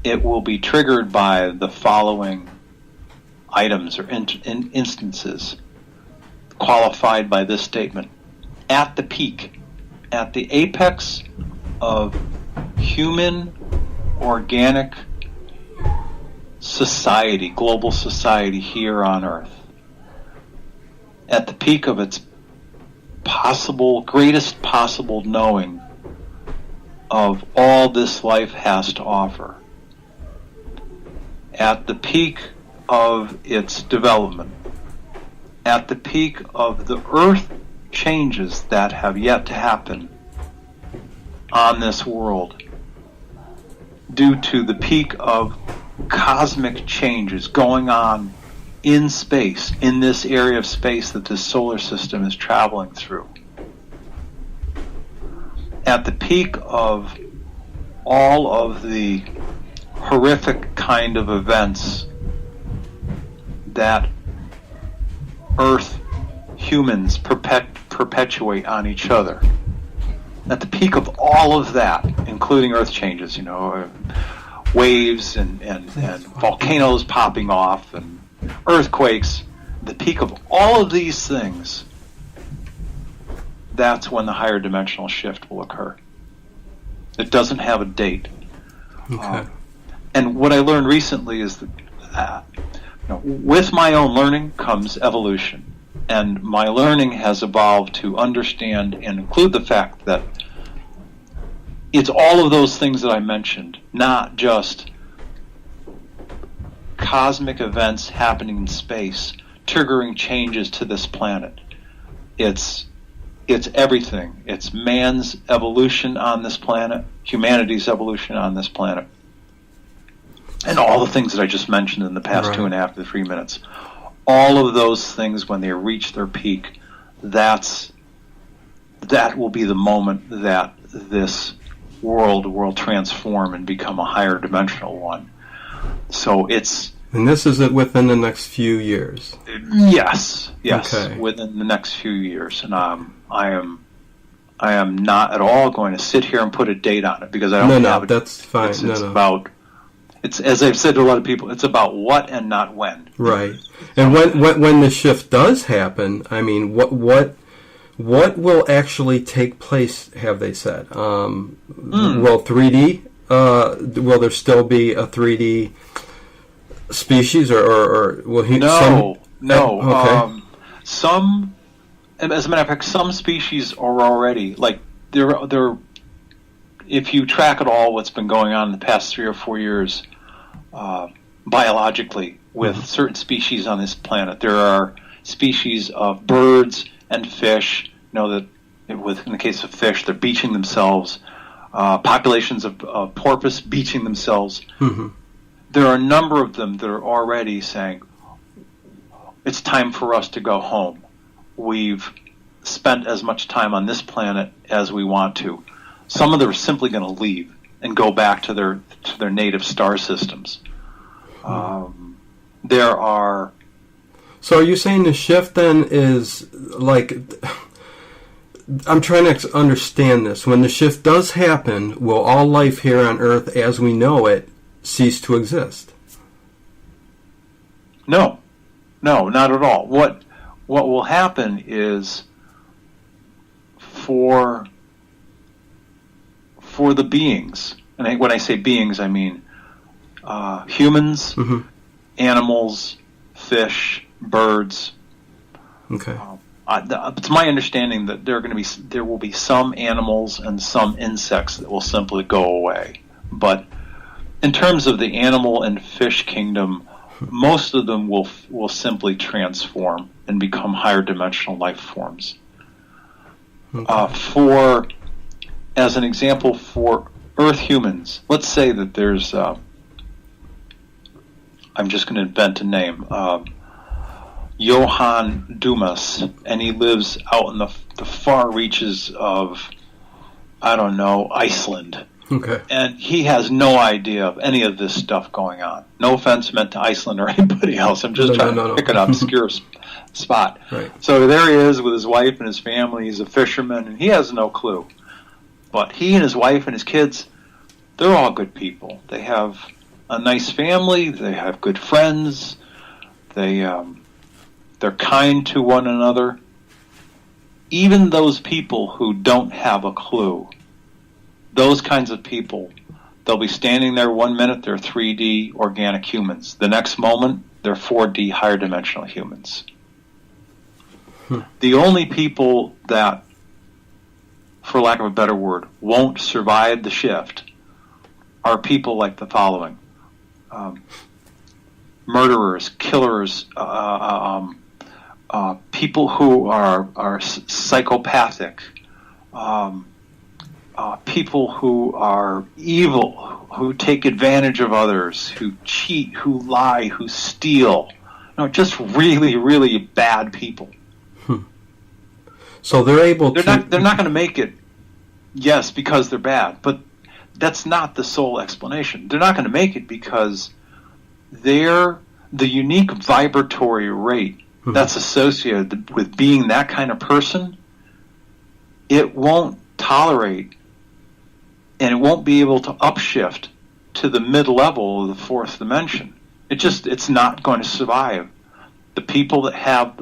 S3: It will be triggered by the following items or instances qualified by this statement. At the peak, at the apex of human organic society, global society here on Earth, at the peak of its greatest possible knowing of all this life has to offer, at the peak of its development, at the peak of the Earth changes that have yet to happen on this world, due to the peak of cosmic changes going on in space, in this area of space that this solar system is traveling through. At the peak of all of the horrific kind of events that Earth humans perpetuate on each other. At the peak of all of that, including Earth changes, waves and volcanoes popping off and earthquakes, the peak of all of these things, that's when the higher dimensional shift will occur. It doesn't have a date.
S2: Okay.
S3: And what I learned recently is that with my own learning comes evolution. And my learning has evolved to understand and include the fact that it's all of those things that I mentioned, not just cosmic events happening in space, triggering changes to this planet. It's everything. It's man's evolution on this planet, humanity's evolution on this planet, and all the things that I just mentioned in the past 2.5 to 3 minutes. All of those things, when they reach their peak, that will be the moment that this world will transform and become a higher dimensional one. So
S2: and this is within the next few years.
S3: Yes,
S2: okay.
S3: Within the next few years, and I am not at all going to sit here and put a date on it because I don't have it.
S2: No, that's fine.
S3: It's about. It's, as I've said to a lot of people, it's about what and not when.
S2: Right. And when the shift does happen, I mean, what will actually take place? Have they said? Will 3D? Will there still be a 3D species, or will he?
S3: No.
S2: Okay.
S3: Some, as a matter of fact, some species are already like they're. If you track at all what's been going on in the past 3 or 4 years, biologically with certain species on this planet, there are species of birds and fish. You know that in the case of fish, they're beaching themselves. Populations of porpoise beaching themselves.
S2: Mm-hmm.
S3: There are a number of them that are already saying, it's time for us to go home. We've spent as much time on this planet as we want to. Some of them are simply going to leave and go back to their native star systems. There are...
S2: So are you saying the shift then is like... I'm trying to understand this. When the shift does happen, will all life here on Earth as we know it cease to exist?
S3: No, not at all. What will happen is for the beings, and when I say beings, I mean humans, animals, fish, birds.
S2: Okay.
S3: It's my understanding that there will be some animals and some insects that will simply go away. But in terms of the animal and fish kingdom, most of them will simply transform and become higher dimensional life forms.
S2: Okay.
S3: As an example, for Earth humans, let's say that there's, I'm just going to invent a name, Johann Dumas, and he lives out in the far reaches of, I don't know, Iceland.
S2: Okay.
S3: And he has no idea of any of this stuff going on. No offense meant to Iceland or anybody else. I'm just trying to pick an obscure spot.
S2: Right.
S3: So there he is with his wife and his family. He's a fisherman, and he has no clue. But he and his wife and his kids, they're all good people. They have a nice family. They have good friends. They're kind to one another. Even those people who don't have a clue, those kinds of people, they'll be standing there 1 minute, they're 3D organic humans. The next moment, they're 4D higher dimensional humans. The only people that, for lack of a better word, won't survive the shift are people like the following. Murderers, killers, people who are psychopathic, people who are evil, who take advantage of others, who cheat, who lie, who steal. Just really, really bad people.
S2: So they're able to...
S3: They're not going to make it, yes, because they're bad, but that's not the sole explanation. They're not going to make it because the unique vibratory rate that's associated with being that kind of person, it won't tolerate and it won't be able to upshift to the mid-level of the fourth dimension. It's not going to survive The people that have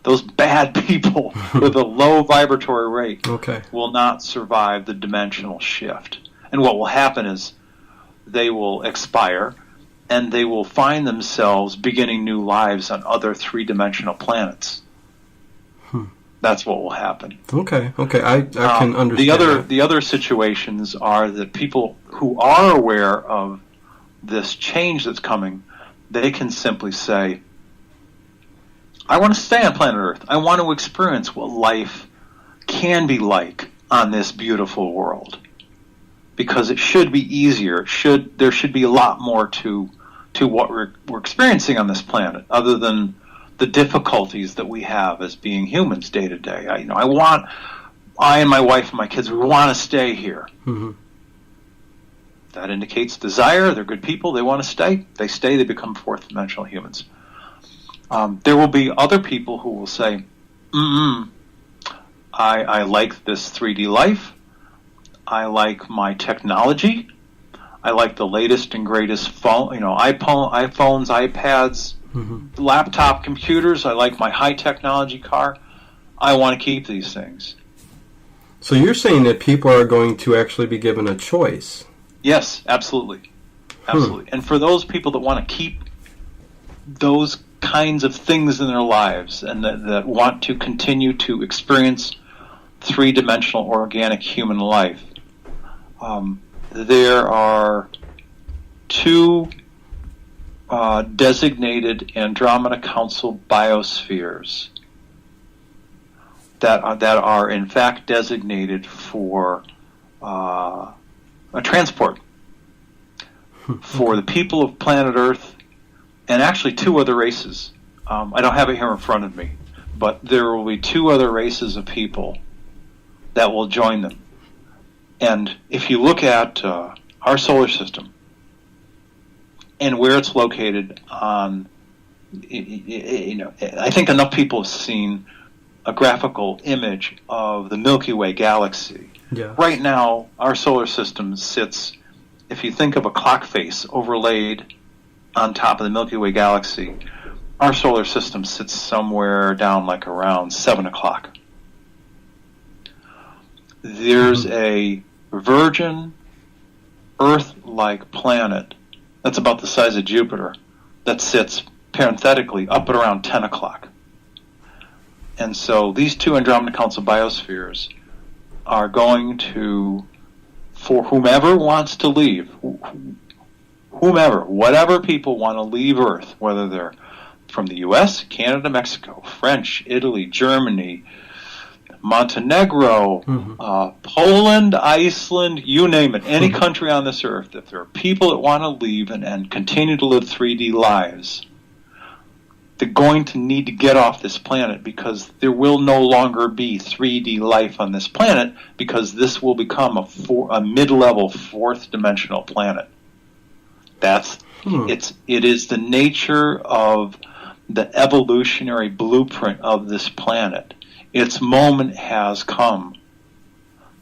S3: those bad people with a low vibratory rate will not survive the dimensional shift. And what will happen is they will expire, and they will find themselves beginning new lives on other three-dimensional planets. That's what will happen.
S2: Okay. I can understand
S3: the other situations are that people who are aware of this change that's coming, they can simply say, I want to stay on planet Earth. I want to experience what life can be like on this beautiful world. Because it should be easier. There should be a lot more to what we're experiencing on this planet, other than the difficulties that we have as being humans day to day. I and my wife and my kids, we want to stay here.
S2: Mm-hmm.
S3: That indicates desire. They're good people. They want to stay. They stay. They become fourth dimensional humans. There will be other people who will say, I like this 3D life. I like my technology. I like the latest and greatest phone, iPhones, iPads, laptop computers. I like my high technology car. I want to keep these things.
S2: So you're saying that people are going to actually be given a choice?
S3: Yes, absolutely. Absolutely. And for those people that want to keep those kinds of things in their lives and that want to continue to experience three-dimensional organic human life, there are two designated Andromeda Council biospheres that are in fact designated for a transport for the people of planet Earth, and actually two other races. I don't have it here in front of me, but there will be two other races of people that will join them. And if you look at our solar system and where it's located on, I think enough people have seen a graphical image of the Milky Way galaxy.
S2: Yeah.
S3: Right now, our solar system sits, if you think of a clock face overlaid on top of the Milky Way galaxy, our solar system sits somewhere down like around 7 o'clock. There's a virgin Earth-like planet that's about the size of Jupiter that sits parenthetically up at around 10 o'clock. And so these two Andromeda Council biospheres are going to, for whomever wants to leave, whatever people want to leave Earth, whether they're from the U.S., Canada, Mexico, French, Italy, Germany, Montenegro, Poland, Iceland, you name it, any country on this earth, if there are people that want to leave and continue to live 3D lives, they're going to need to get off this planet, because there will no longer be 3D life on this planet, because this will become a mid-level fourth dimensional planet. It is the nature of the evolutionary blueprint of this planet. Its moment has come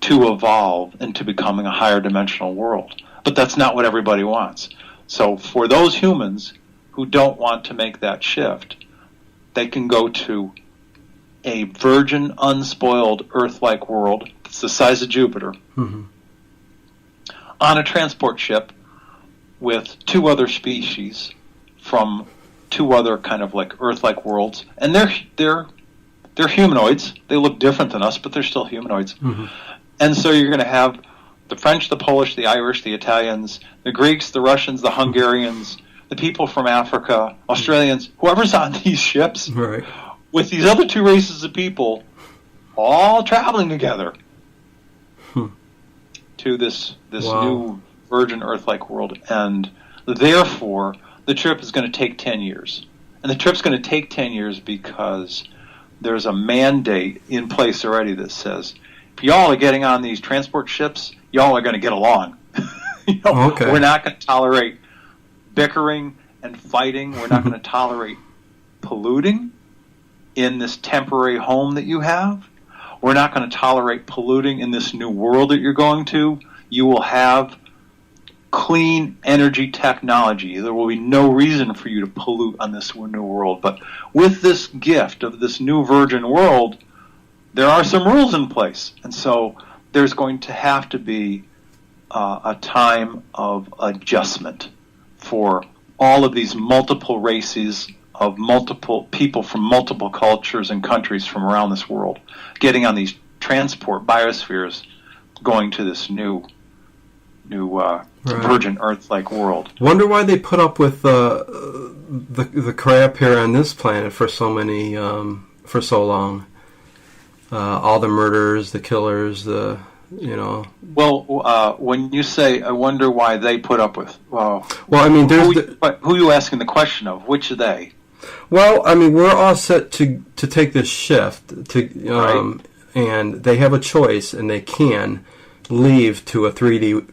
S3: to evolve into becoming a higher dimensional world. But that's not what everybody wants. So for those humans who don't want to make that shift, they can go to a virgin, unspoiled, Earth-like world that's the size of Jupiter on a transport ship with two other species from two other kind of like Earth-like worlds. And they're humanoids. They look different than us, but they're still humanoids. And so you're going to have the French, the Polish, the Irish, the Italians, the Greeks, the Russians, the Hungarians, the people from Africa, Australians, whoever's on these ships,
S2: right,
S3: with these other two races of people all traveling together to this new virgin Earth-like world. And therefore, the trip is going to take 10 years. And the trip's going to take 10 years because there's a mandate in place already that says, if y'all are getting on these transport ships, y'all are going to get along. We're not going to tolerate bickering and fighting. We're not going to tolerate polluting in this temporary home that you have. We're not going to tolerate polluting in this new world that you're going to. You will have clean energy technology. There will be no reason for you to pollute on this new world. But with this gift of this new virgin world, there are some rules in place. And so there's going to have to be a time of adjustment for all of these multiple races of multiple people from multiple cultures and countries from around this world getting on these transport biospheres going to this new virgin Earth-like world.
S2: Wonder why they put up with the crap here on this planet for so long. All the murders, the killers,
S3: Well, when you say, I wonder why they put up with. Well,
S2: I mean,
S3: who are you asking the question of? Which are they?
S2: Well, I mean, we're all set to take this shift
S3: Right.
S2: And they have a choice, and they can leave to a 3D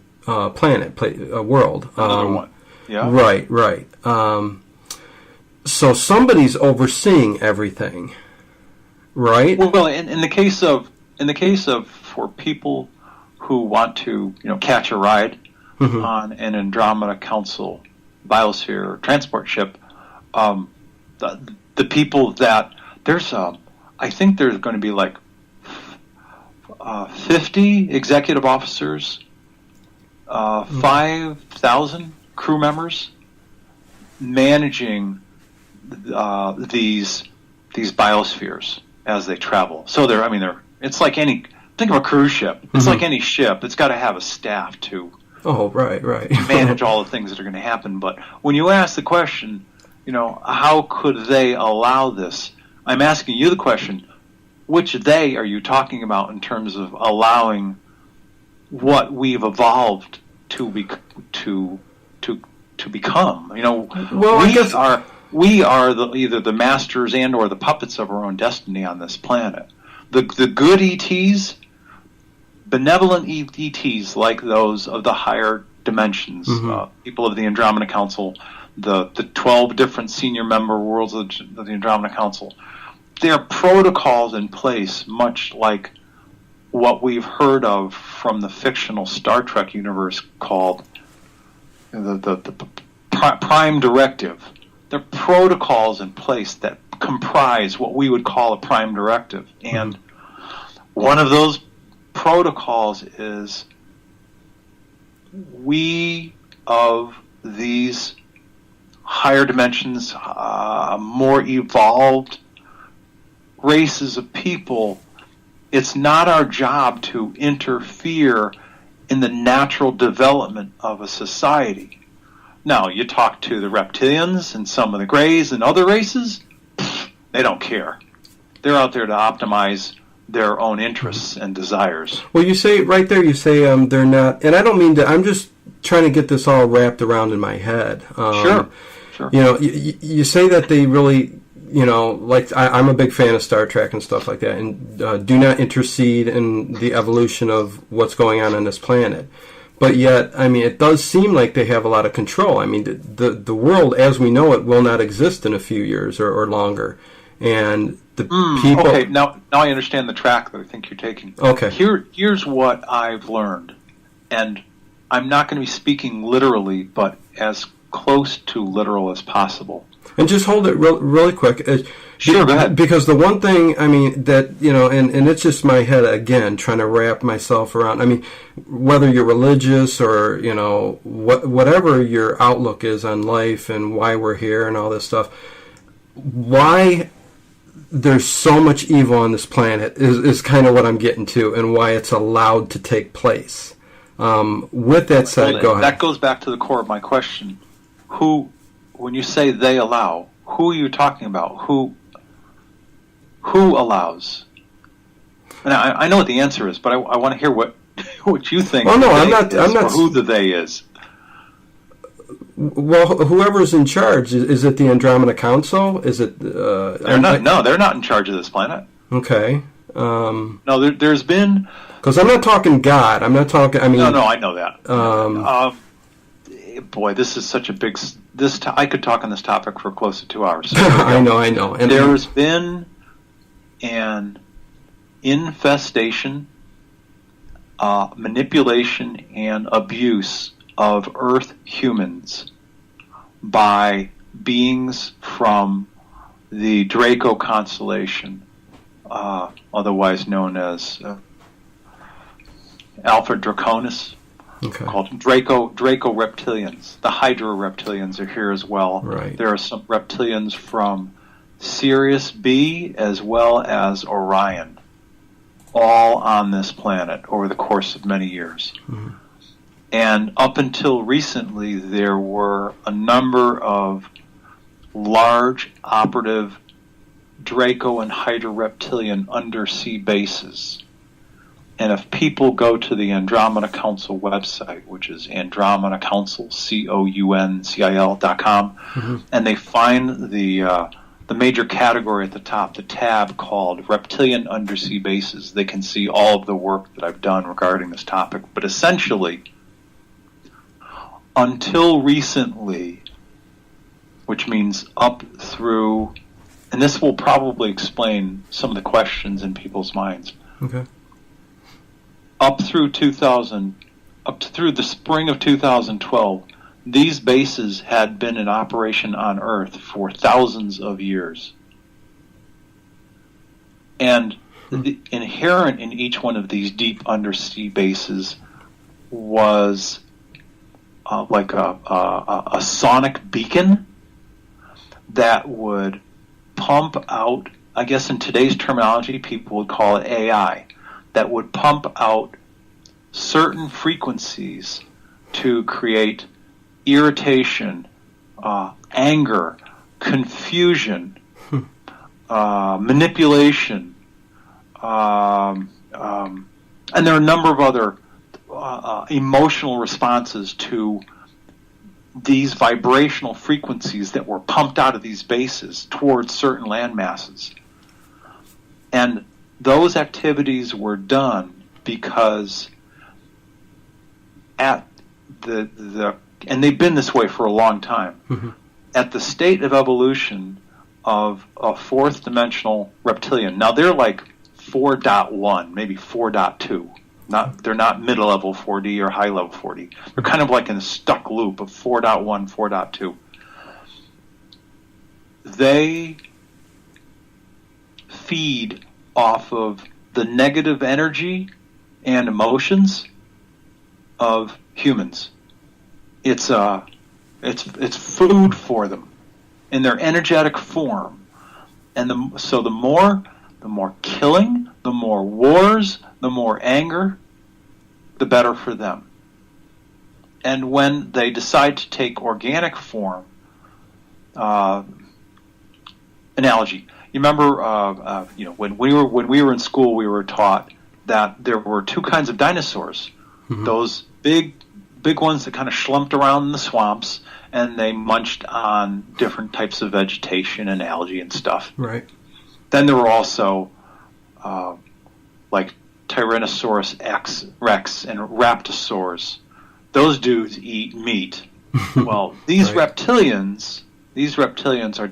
S2: planet, a world.
S3: Another one. Yeah.
S2: Right. So somebody's overseeing everything, right?
S3: Well, in the case of for people who want to catch a ride on an Andromeda Council biosphere transport ship, the people that I think there's going to be like 50 executive officers, 5,000 crew members managing these biospheres as they travel. So it's like think of a cruise ship. It's like any ship. It's got to have a staff to
S2: right.
S3: manage all the things that are going to happen. But when you ask the question, how could they allow this? I'm asking you the question, which they are you talking about in terms of allowing what we've evolved to become?
S2: Well,
S3: we are either the masters and or the puppets of our own destiny on this planet. The good ETs, benevolent ETs like those of the higher dimensions, people of the Andromeda Council, the 12 different senior member worlds of the Andromeda Council, there are protocols in place, much like what we've heard of from the fictional Star Trek universe called the Prime Directive. There are protocols in place that comprise what we would call a Prime Directive. And one of those protocols is we of these higher dimensions, more evolved races of people, it's not our job to interfere in the natural development of a society. Now, you talk to the reptilians and some of the greys and other races, they don't care. They're out there to optimize their own interests and desires.
S2: Well, you say right there, they're not, and I don't mean to, I'm just trying to get this all wrapped around in my head.
S3: Sure.
S2: You say that they really, like I'm a big fan of Star Trek and stuff like that, and do not intercede in the evolution of what's going on this planet. But yet, it does seem like they have a lot of control. The world as we know it will not exist in a few years or longer. And the people...
S3: Okay, now I understand the track that I think you're taking.
S2: Okay.
S3: Here's what I've learned. And I'm not going to be speaking literally, but as close to literal as possible.
S2: And just hold it really quick.
S3: Sure, go ahead.
S2: Because the one thing, that, and it's just my head again, trying to wrap myself around, whether you're religious or, whatever your outlook is on life and why we're here and all this stuff, why there's so much evil on this planet is kind of what I'm getting to, and why it's allowed to take place. With that said, go ahead.
S3: That goes back to the core of my question. When you say they allow, who are you talking about? Who allows? And I know what the answer is, but I want to hear what you think.
S2: Oh no, I'm not.
S3: Who the they is?
S2: Well, whoever's in charge, is it the Andromeda Council? Is it?
S3: They're not in charge of this planet.
S2: Okay.
S3: No, there's been.
S2: Because I'm not talking God. I'm not talking.
S3: No, I know that. Boy, this is such a big. I could talk on this topic for close to 2 hours. So
S2: I know. And
S3: there's been an infestation, manipulation, and abuse of Earth humans by beings from the Draco constellation, otherwise known as Alpha Draconis, called Draco reptilians. The Hydra reptilians are here as well.
S2: Right.
S3: There are some reptilians from Sirius B as well as Orion, all on this planet over the course of many years. Mm-hmm. And up until recently, there were a number of large operative Draco and Hydra reptilian undersea bases. And if people go to the Andromeda Council website, which is Andromeda Council, COUNCIL.com, mm-hmm. and they find the major category at the top, the tab called Reptilian Undersea Bases, they can see all of the work that I've done regarding this topic. But essentially, until recently, which means up through, and this will probably explain some of the questions in people's minds.
S2: Okay.
S3: Up through the spring of 2012, these bases had been in operation on Earth for thousands of years. And the inherent in each one of these deep undersea bases was like a sonic beacon that would pump out, I guess in today's terminology, people would call it AI, that would pump out certain frequencies to create irritation, anger, confusion, manipulation, and there are a number of other emotional responses to these vibrational frequencies that were pumped out of these bases towards certain land masses. And those activities were done because at and they've been this way for a long time, mm-hmm. at the state of evolution of a fourth dimensional reptilian. Now they're like 4.1, maybe 4.2. They're not mid-level 4D or high-level 4D. They're kind of like in a stuck loop of 4.1, 4.2. They feed off of the negative energy and emotions of humans. It's food for them in their energetic form, and so the more killing, the more wars, the more anger, the better for them. And when they decide to take organic form, analogy. You remember, when we were in school, we were taught that there were two kinds of dinosaurs. Mm-hmm. Those big ones that kind of slumped around in the swamps, and they munched on different types of vegetation and algae and stuff.
S2: Right.
S3: Then there were also like Tyrannosaurus Rex and Raptosaurs. Those dudes eat meat. Well, these
S2: right.
S3: reptilians are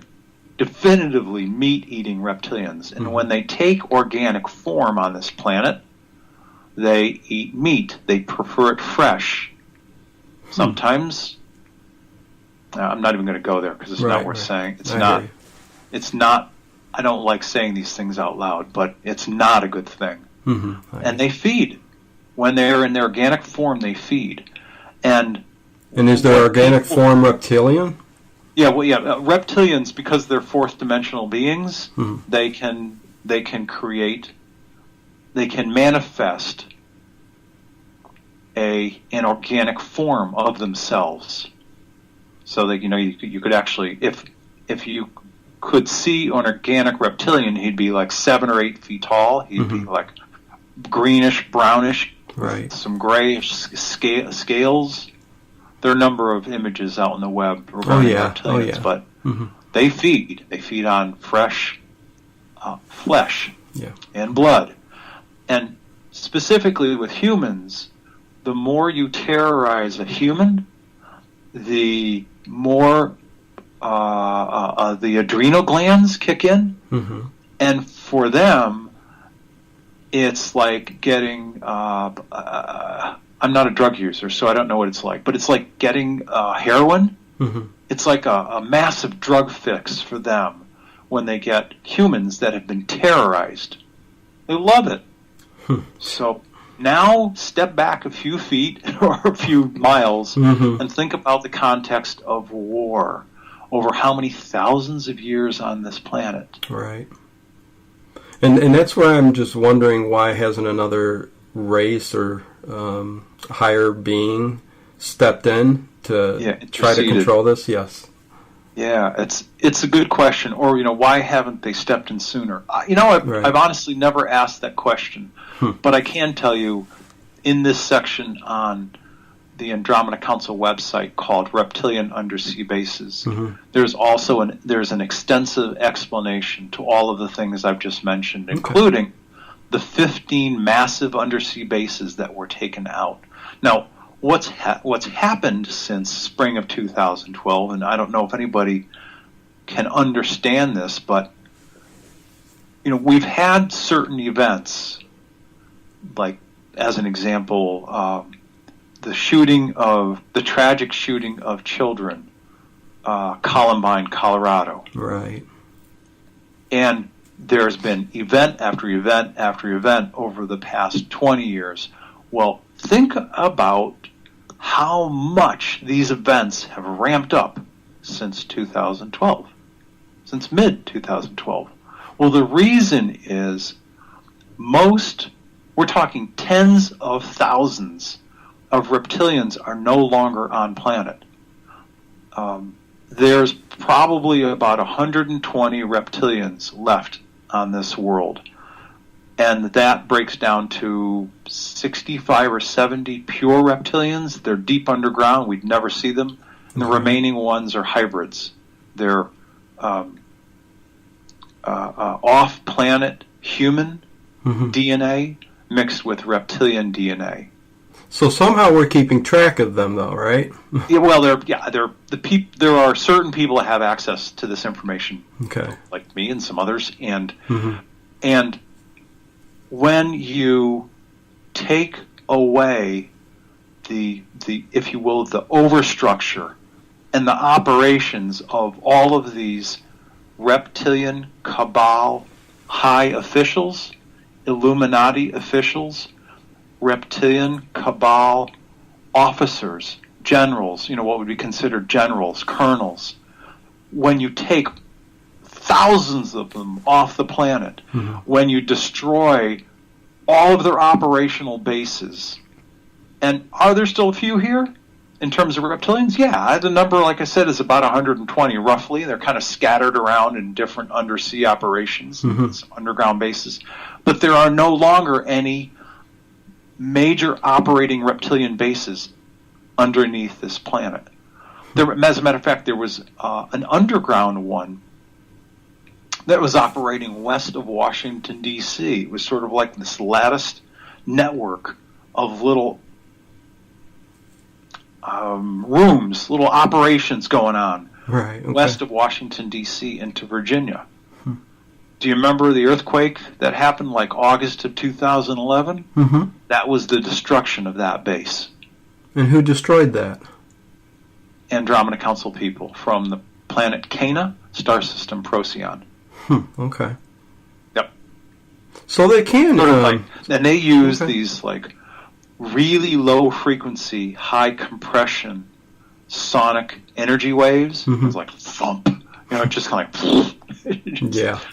S3: definitively meat-eating reptilians. And when they take organic form on this planet, they eat meat. They prefer it fresh. Sometimes, I'm not even going to go there because it's not worth saying. It's not, I don't like saying these things out loud, but it's not a good thing. Mm-hmm. And they feed. When they're in their organic form, they feed. And
S2: is their organic form reptilian?
S3: Yeah, reptilians, because they're fourth dimensional beings, mm-hmm. they can manifest an organic form of themselves. So that you could actually, if you could see an organic reptilian, he'd be like 7 or 8 feet tall. He'd mm-hmm. be like greenish, brownish,
S2: right.
S3: some grayish scales. There are a number of images out on the web regarding reptilians, but mm-hmm. they feed. They feed on fresh flesh and blood. And specifically with humans, the more you terrorize a human, the more the adrenal glands kick in. Mm-hmm. And for them, it's like getting I'm not a drug user, so I don't know what it's like. But it's like getting heroin.
S2: Mm-hmm.
S3: It's like a massive drug fix for them when they get humans that have been terrorized. They love it. So now step back a few feet or a few miles and think about the context of war over how many thousands of years on this planet.
S2: Right. And that's where I'm just wondering, why hasn't another race or higher being stepped in to try to control this? Yes.
S3: Yeah, it's a good question. Or, why haven't they stepped in sooner? I've honestly never asked that question. But I can tell you, in this section on the Andromeda Council website called Reptilian Undersea Bases, there's also an extensive explanation to all of the things I've just mentioned, including the 15 massive undersea bases that were taken out. Now, what's happened since spring of 2012, and I don't know if anybody can understand this, but we've had certain events, like as an example, the tragic shooting of children, Columbine, Colorado.
S2: Right.
S3: And there's been event after event after event over the past 20 years. Well, think about how much these events have ramped up since 2012, since mid-2012. Well, the reason is we're talking tens of thousands of reptilians are no longer on planet. There's probably about 120 reptilians left on this world. And that breaks down to 65 or 70 pure reptilians. They're deep underground. We'd never see them. And the remaining ones are hybrids. They're off-planet human DNA mixed with reptilian DNA.
S2: So somehow we're keeping track of them, though, right?
S3: Yeah, well, there are certain people that have access to this information, like me and some others, and when you take away the if you will, the overstructure and the operations of all of these reptilian cabal high officials, Illuminati officials, reptilian cabal officers, generals, what would be considered generals, colonels, when you take thousands of them off the planet, when you destroy all of their operational bases, and are there still a few here in terms of reptilians? Yeah, the number, like I said, is about 120 roughly. They're kind of scattered around in different undersea operations, some underground bases, but there are no longer any major operating reptilian bases underneath this planet. As a matter of fact, there was an underground one that was operating west of Washington, D.C. It was sort of like this latticed network of little rooms, little operations going on west of Washington, D.C. into Virginia. Do you remember the earthquake that happened like August of 2011? That was the destruction of that base.
S2: And who destroyed that?
S3: Andromeda Council people from the planet Cana, star system Procyon.
S2: Okay.
S3: Yep.
S2: So they can...
S3: and they use these like really low frequency, high compression sonic energy waves. It was like thump. It just kind of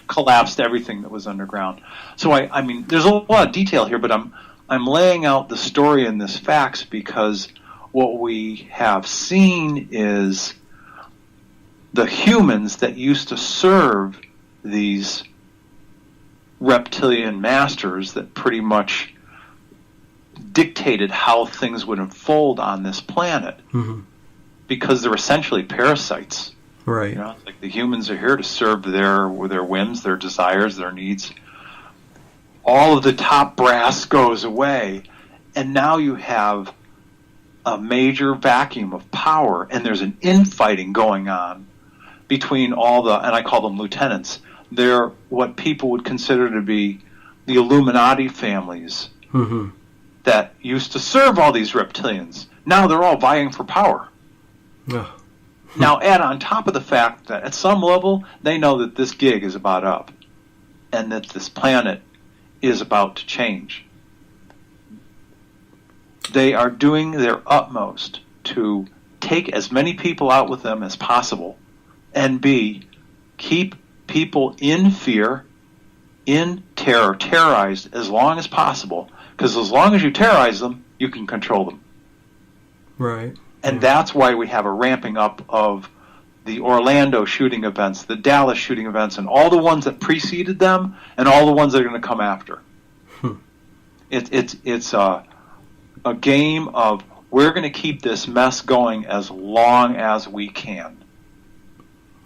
S3: collapsed everything that was underground. So I mean, there's a lot of detail here, but I'm laying out the story in this facts because what we have seen is the humans that used to serve these reptilian masters that pretty much dictated how things would unfold on this planet, because they're essentially parasites.
S2: Right.
S3: Like the humans are here to serve their whims, their desires, their needs. All of the top brass goes away, and now you have a major vacuum of power, and there's an infighting going on between all and I call them lieutenants. They're what people would consider to be the Illuminati families that used to serve all these reptilians. Now they're all vying for power.
S2: Oh.
S3: Now add on top of the fact that at some level they know that this gig is about up and that this planet is about to change. They are doing their utmost to take as many people out with them as possible, and B, keep people in fear, in terror, terrorized as long as possible, because as long as you terrorize them, you can control them.
S2: Right.
S3: And that's why we have a ramping up of the Orlando shooting events, the Dallas shooting events, and all the ones that preceded them, and all the ones that are going to come after. It's a game of we're going to keep this mess going as long as we can.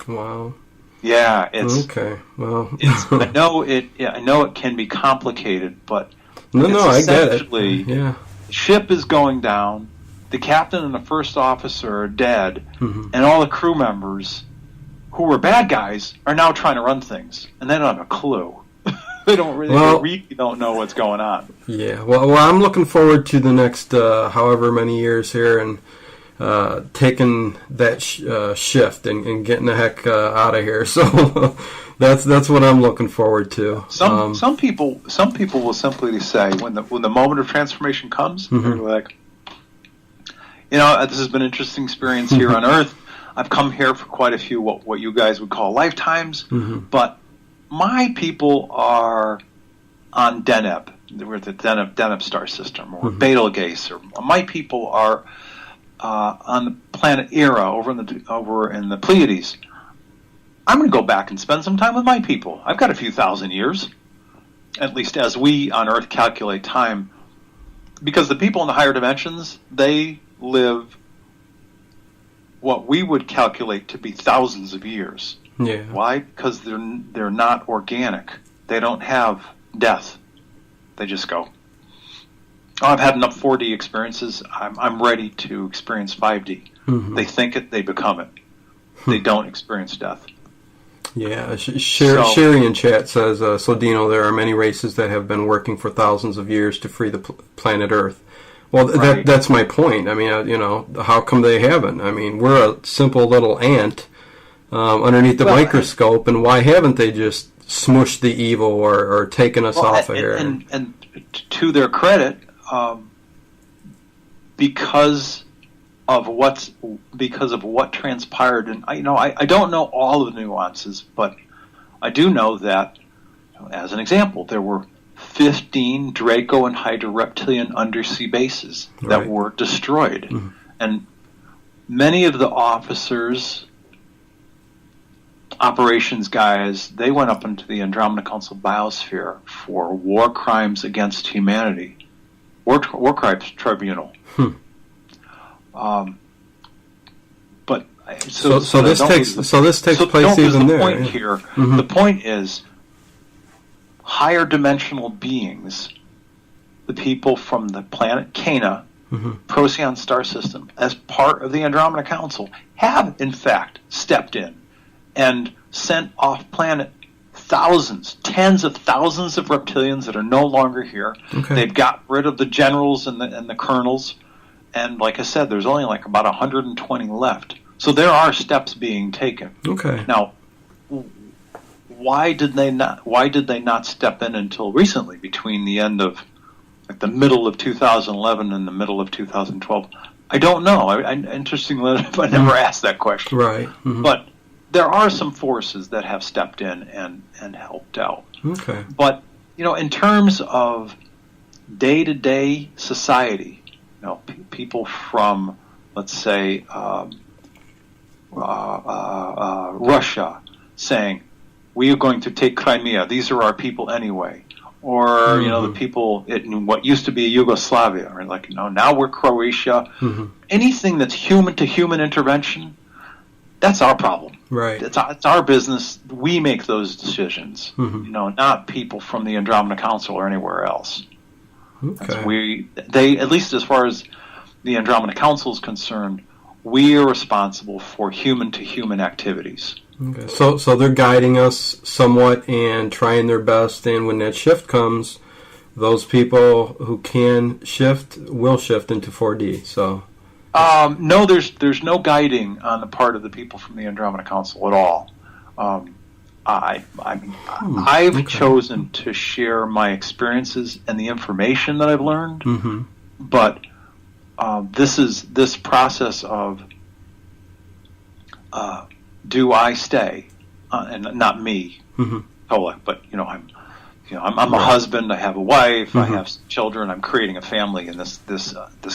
S2: Wow.
S3: Yeah, it's
S2: okay. Well,
S3: I know it can be complicated, but
S2: no, I get it.
S3: Yeah, the ship is going down. The captain and the first officer are dead, and all the crew members who were bad guys are now trying to run things, and they don't have a clue. They really don't know what's going on.
S2: Yeah, well, I'm looking forward to the next however many years here, and taking that shift and getting the heck out of here. So that's what I'm looking forward to.
S3: Some people will simply say when the moment of transformation comes, they're like, this has been an interesting experience here on Earth. I've come here for quite a few what you guys would call lifetimes, but my people are on Deneb. We're at the Deneb star system, or Betelgeuse, or my people are on the planet Era over in the Pleiades. I'm going to go back and spend some time with my people. I've got a few thousand years, at least as we on Earth calculate time, because the people in the higher dimensions, they live what we would calculate to be thousands of years.
S2: Yeah.
S3: Why? Because they're not organic. They don't have death. They just go. I've had enough 4D experiences. I'm ready to experience 5D. They think it, they become it. They don't experience death.
S2: Yeah, Sherry in chat says, so Dino, there are many races that have been working for thousands of years to free the planet Earth. Well,
S3: right.
S2: That's my point. I mean, how come they haven't? I mean, we're a simple little ant underneath the microscope, and why haven't they just smushed the evil or taken us off of here?
S3: And to their credit, because of what transpired, and I don't know all of the nuances, but I do know that, as an example, there were 15 Draco and Hydra reptilian undersea bases that were destroyed, and many of the officers, operations guys, they went up into the Andromeda Council biosphere for war crimes against humanity, war crimes tribunal. But this takes place even there.
S2: Point
S3: here. The point is, higher dimensional beings, the people from the planet Cana, Procyon star system, as part of the Andromeda Council, have in fact stepped in and sent off planet thousands, tens of thousands of reptilians that are no longer here. They've got rid of the generals and the colonels, and like I said, there's only like about 120 left. So there are steps being taken. Now, why did they not step in until recently, between the end of the middle of 2011 and the middle of 2012? I don't know. Interestingly enough, I never asked that question.
S2: Right.
S3: But there are some forces that have stepped in and helped out. But in terms of day-to-day society, people from, let's say, Russia saying, we are going to take Crimea, these are our people anyway. Or, the people in what used to be Yugoslavia, or now we're Croatia. Anything that's human-to-human intervention, that's our problem.
S2: Right.
S3: It's our business. We make those decisions. Not people from the Andromeda Council or anywhere else. They, at least as far as the Andromeda Council is concerned, we are responsible for human-to-human activities.
S2: So they're guiding us somewhat and trying their best, and when that shift comes, those people who can shift will shift into 4D. So
S3: no, there's no guiding on the part of the people from the Andromeda Council at all. I've chosen to share my experiences and the information that I've learned, but this process of do I stay, and not me, Tolec, but I'm a husband. I have a wife. I have children. I'm creating a family in this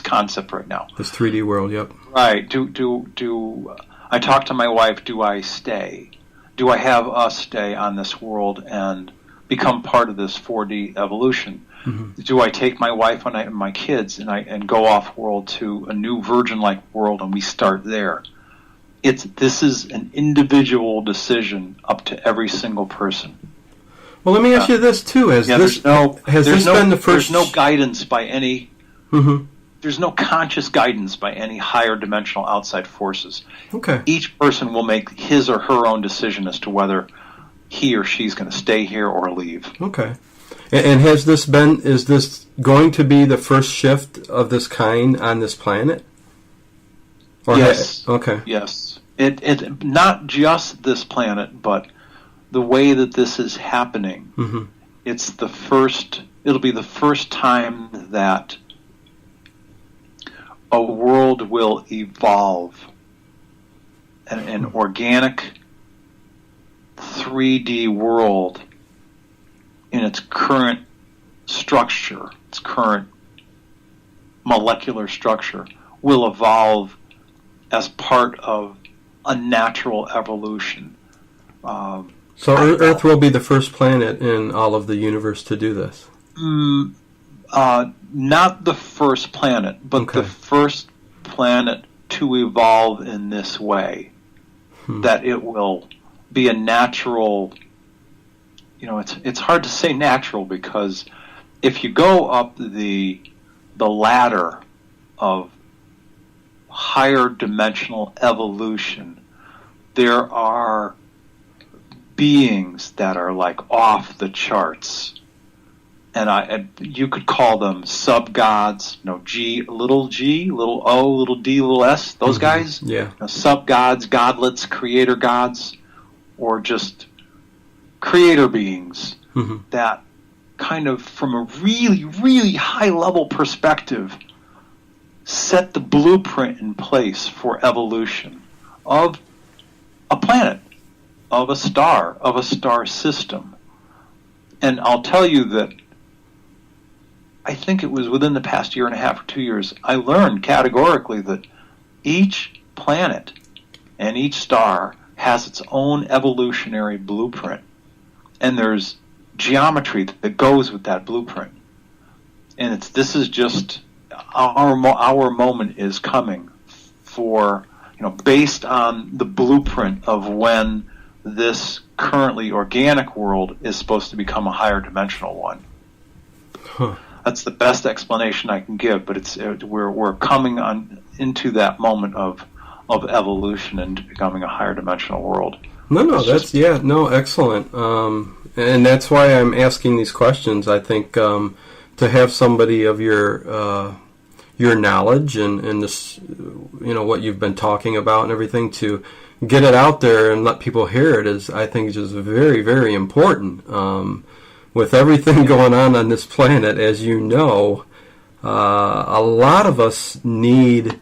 S3: concept right now.
S2: This 3D world. Yep.
S3: Right. Do I talk to my wife? Do I stay? Do I have us stay on this world and become part of this 4D evolution? Do I take my wife and my kids and go off world to a new virgin-like world and we start there? This is an individual decision up to every single person.
S2: Well, let me ask you this too: there's no
S3: guidance by any. There's no conscious guidance by any higher dimensional outside forces.
S2: Okay.
S3: Each person will make his or her own decision as to whether he or she's going to stay here or leave.
S2: Okay. And is this going to be the first shift of this kind on this planet? Or
S3: yes.
S2: Okay.
S3: Yes. It not just this planet, but the way that this is happening. It'll be the first time that a world will evolve, an organic 3D world in its current structure, its current molecular structure, will evolve as part of a natural evolution.
S2: So Earth will be the first planet in all of the universe to do this?
S3: Not the first planet, but the first planet to evolve in this way. That it will be a natural... it's hard to say natural, because if you go up the ladder of higher dimensional evolution, there are beings that are like off the charts, and you could call them sub-gods, little g, little o, little d, little s, those guys, sub-gods, godlets, creator gods, or just creator beings that kind of, from a really, really high level perspective, set the blueprint in place for evolution of a planet, of a star system. And I'll tell you that I think it was within the past year and a half or 2 years, I learned categorically that each planet and each star has its own evolutionary blueprint. And there's geometry that goes with that blueprint. And this is just our moment is coming for, based on the blueprint of when this currently organic world is supposed to become a higher dimensional one. That's the best explanation I can give, but we're coming into that moment of evolution and becoming a higher dimensional world.
S2: Excellent. And that's why I'm asking these questions. I think to have somebody of your knowledge and this, what you've been talking about and everything, to get it out there and let people hear it is, I think, just very, very important. With everything going on this planet, as you know, a lot of us need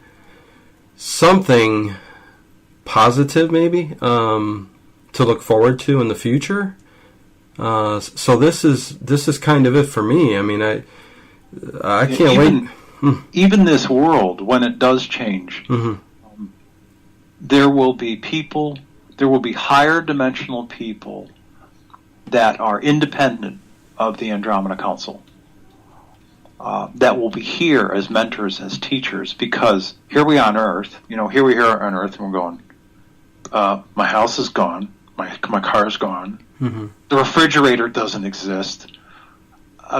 S2: something positive, maybe, to look forward to in the future. So this is kind of it for me. I mean, I can't wait.
S3: Even this world, when it does change, there will be people, there will be higher dimensional people that are independent of the Andromeda Council, that will be here as mentors, as teachers, because here we are on Earth, here we are on Earth, and we're going, my house is gone, my car's gone, the refrigerator doesn't exist,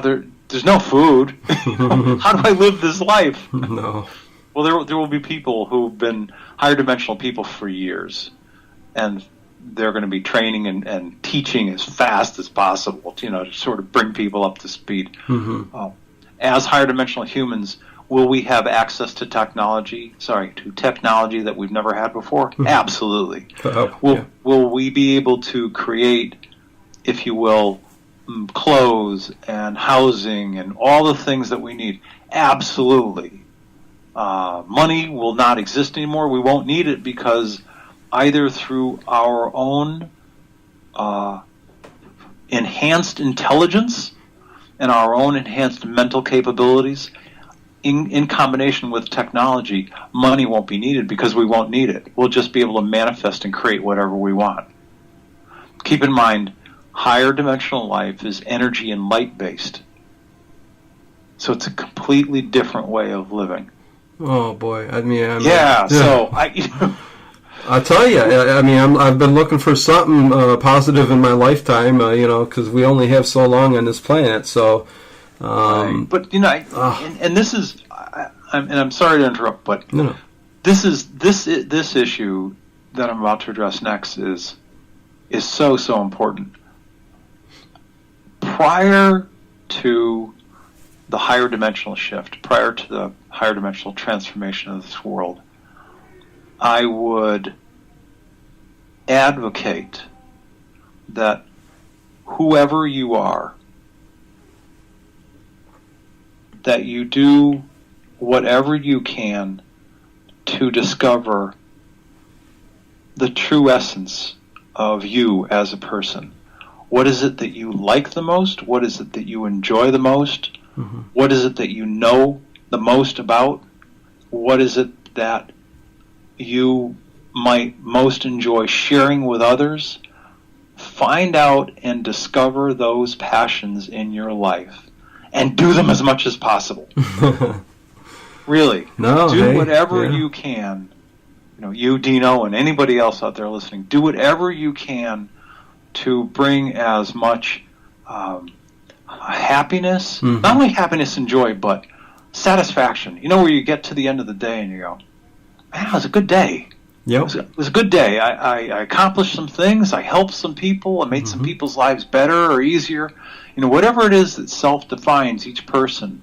S3: there's no food. How do I live this life?
S2: No.
S3: Well, there will be people who've been higher dimensional people for years, and they're going to be training and teaching as fast as possible, to sort of bring people up to speed.
S2: Mm-hmm.
S3: As higher dimensional humans, will we have access to technology that we've never had before? Mm-hmm. Absolutely. Will we be able to create, if you will, clothes and housing and all the things that we need? Absolutely. Money will not exist anymore. We won't need it, because either through our own enhanced intelligence and our own enhanced mental capabilities, in combination with technology, money won't be needed, because we won't need it. We'll just be able to manifest and create whatever we want. Keep in mind, higher dimensional life is energy and light based. So it's a completely different way of living.
S2: Oh boy! I mean,
S3: So
S2: I'll tell you. I mean, I've been looking for something positive in my lifetime. Because we only have so long on this planet. So,
S3: but and this is, I'm sorry to interrupt, but
S2: no.
S3: This issue that I'm about to address next is so important. Prior to the higher dimensional shift, prior to the higher dimensional transformation of this world, I would advocate that whoever you are, that you do whatever you can to discover the true essence of you as a person. What is it that you like the most? What is it that you enjoy the most?
S2: Mm-hmm.
S3: What is it that you know the most about? What is it that you might most enjoy sharing with others? Find out and discover those passions in your life and do them as much as possible. Really. Do whatever you can. You, Dino, and anybody else out there listening, do whatever you can to bring as much happiness,
S2: mm-hmm.
S3: not only happiness and joy, but satisfaction. Where you get to the end of the day and you go, man, it was a good day.
S2: Yep.
S3: It was a good day. I accomplished some things. I helped some people. I made
S2: mm-hmm.
S3: some people's lives better or easier. Whatever it is that self-defines each person,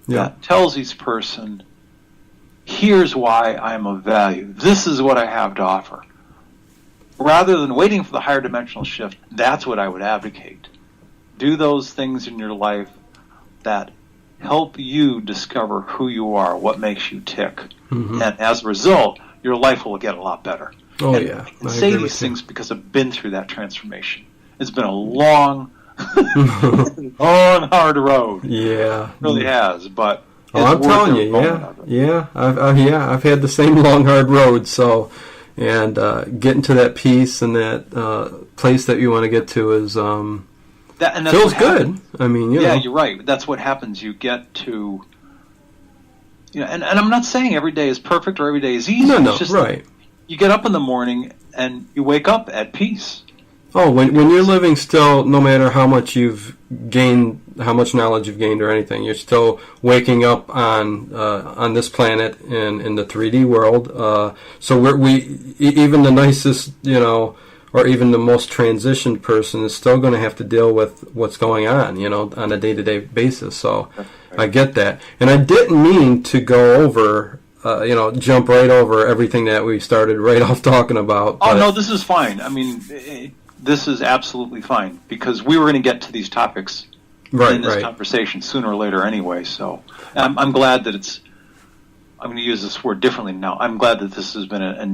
S3: that tells each person, here's why I'm of value. This is what I have to offer. Rather than waiting for the higher dimensional shift, that's what I would advocate. Do those things in your life that help you discover who you are, what makes you tick.
S2: Mm-hmm.
S3: And as a result, your life will get a lot better.
S2: Oh,
S3: and
S2: yeah.
S3: I can say these things because I've been through that transformation. It's been a long, long, hard road.
S2: Yeah.
S3: It really has, but
S2: I'm telling you, I've had the same long, hard road, so... And getting to that peace and that place that you want to get to is feels good. I mean,
S3: you're right. That's what happens. You get to, and I'm not saying every day is perfect or every day is easy.
S2: No,
S3: it's just
S2: right.
S3: You get up in the morning and you wake up at peace.
S2: Oh, when you're living still, no matter how much you've gained, how much knowledge you've gained or anything, you're still waking up on this planet in the 3D world. So we even the nicest, or even the most transitioned person is still going to have to deal with what's going on, on a day-to-day basis. So right. I get that, and I didn't mean to go over. Jump right over everything that we started right off talking about.
S3: Oh, no, this is fine. I mean, this is absolutely fine, because we were going to get to these topics in this conversation sooner or later anyway. So I'm glad that I'm going to use this word differently now. I'm glad that this has been a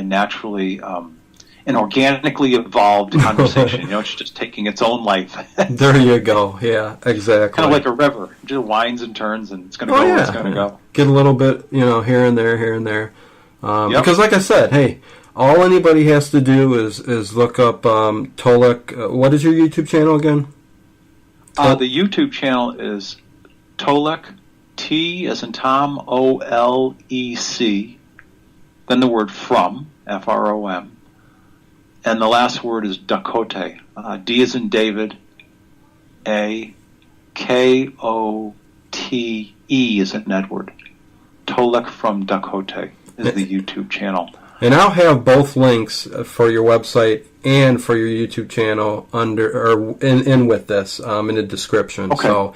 S3: naturally, an organically evolved conversation. It's just taking its own life.
S2: There you go. Yeah, exactly.
S3: Kind of like a river. It just winds and turns, and it's going to go where it's going to go.
S2: Get a little bit, here and there. Because like I said, hey, all anybody has to do is look up Tolec. What is your YouTube channel again?
S3: The YouTube channel is Tolec, T as in Tom, OLEC, then the word from, FROM, and the last word is Dakote, D as in David, A, Kote as in Edward. Tolec from Dakote is the YouTube channel.
S2: And I'll have both links for your website and for your YouTube channel in with this in the description.
S3: Okay.
S2: So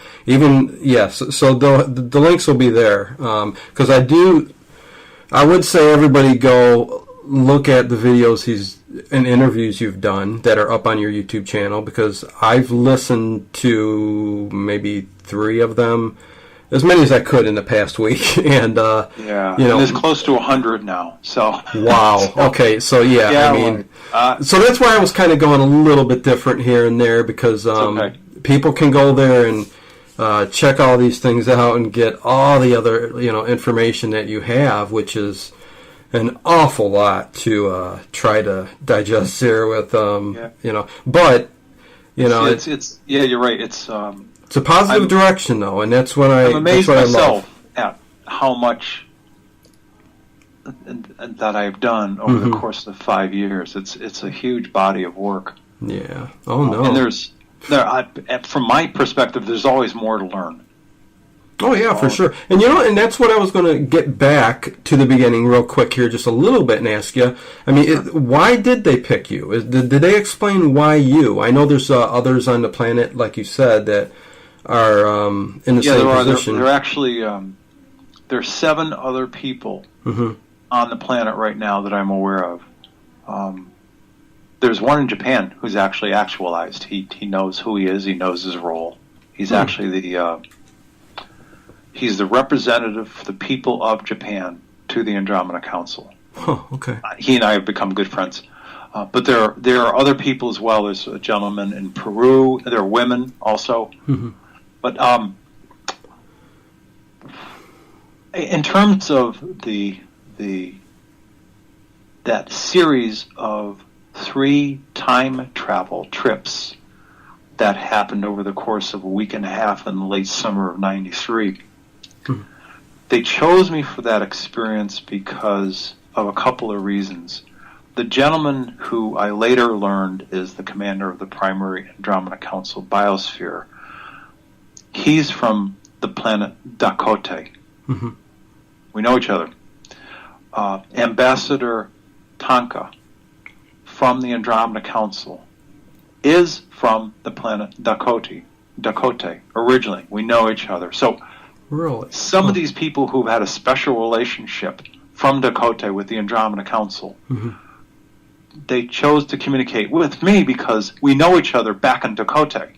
S2: so the links will be there because I would say everybody go look at the videos and interviews you've done that are up on your YouTube channel, because I've listened to maybe 3 of them, as many as I could in the past week, and
S3: and there's close to 100 now. So
S2: wow. Okay. So so that's why I was kind of going a little bit different here and there, because people can go there and check all these things out and get all the other information that you have, which is an awful lot to try to digest here with but
S3: it's you're right. It's
S2: a positive direction though, and that's what I'm
S3: amazed
S2: that's what
S3: myself at how much that I've done over the course of 5 years. It's a huge body of work.
S2: Yeah. Oh no.
S3: And from my perspective, there's always more to learn.
S2: Oh yeah, for sure. And and that's what I was going to get back to the beginning real quick here, just a little bit, and ask you. I mean, why did they pick you? Did they explain why you? I know there's others on the planet, like you said, that are in the same position.
S3: There actually there's 7 other people on the planet right now that I'm aware of. There's one in Japan who's actually actualized. He knows who he is. He knows his role. He's actually he's the representative for the people of Japan to the Andromeda Council.
S2: Oh, okay.
S3: He and I have become good friends. But there are other people as well. There's a gentleman in Peru. There are women also. But in terms of that series of 3 time travel trips that happened over the course of a week and a half in the late summer of '93. They chose me for that experience because of a couple of reasons. The gentleman who I later learned is the commander of the primary Andromeda Council biosphere, he's from the planet Dakote. We know each other. Ambassador Tanka from the Andromeda Council is from the planet Dakote originally. We know each other. So
S2: really,
S3: some of these people who've had a special relationship from Dakote with the Andromeda Council, they chose to communicate with me because we know each other back in Dakote.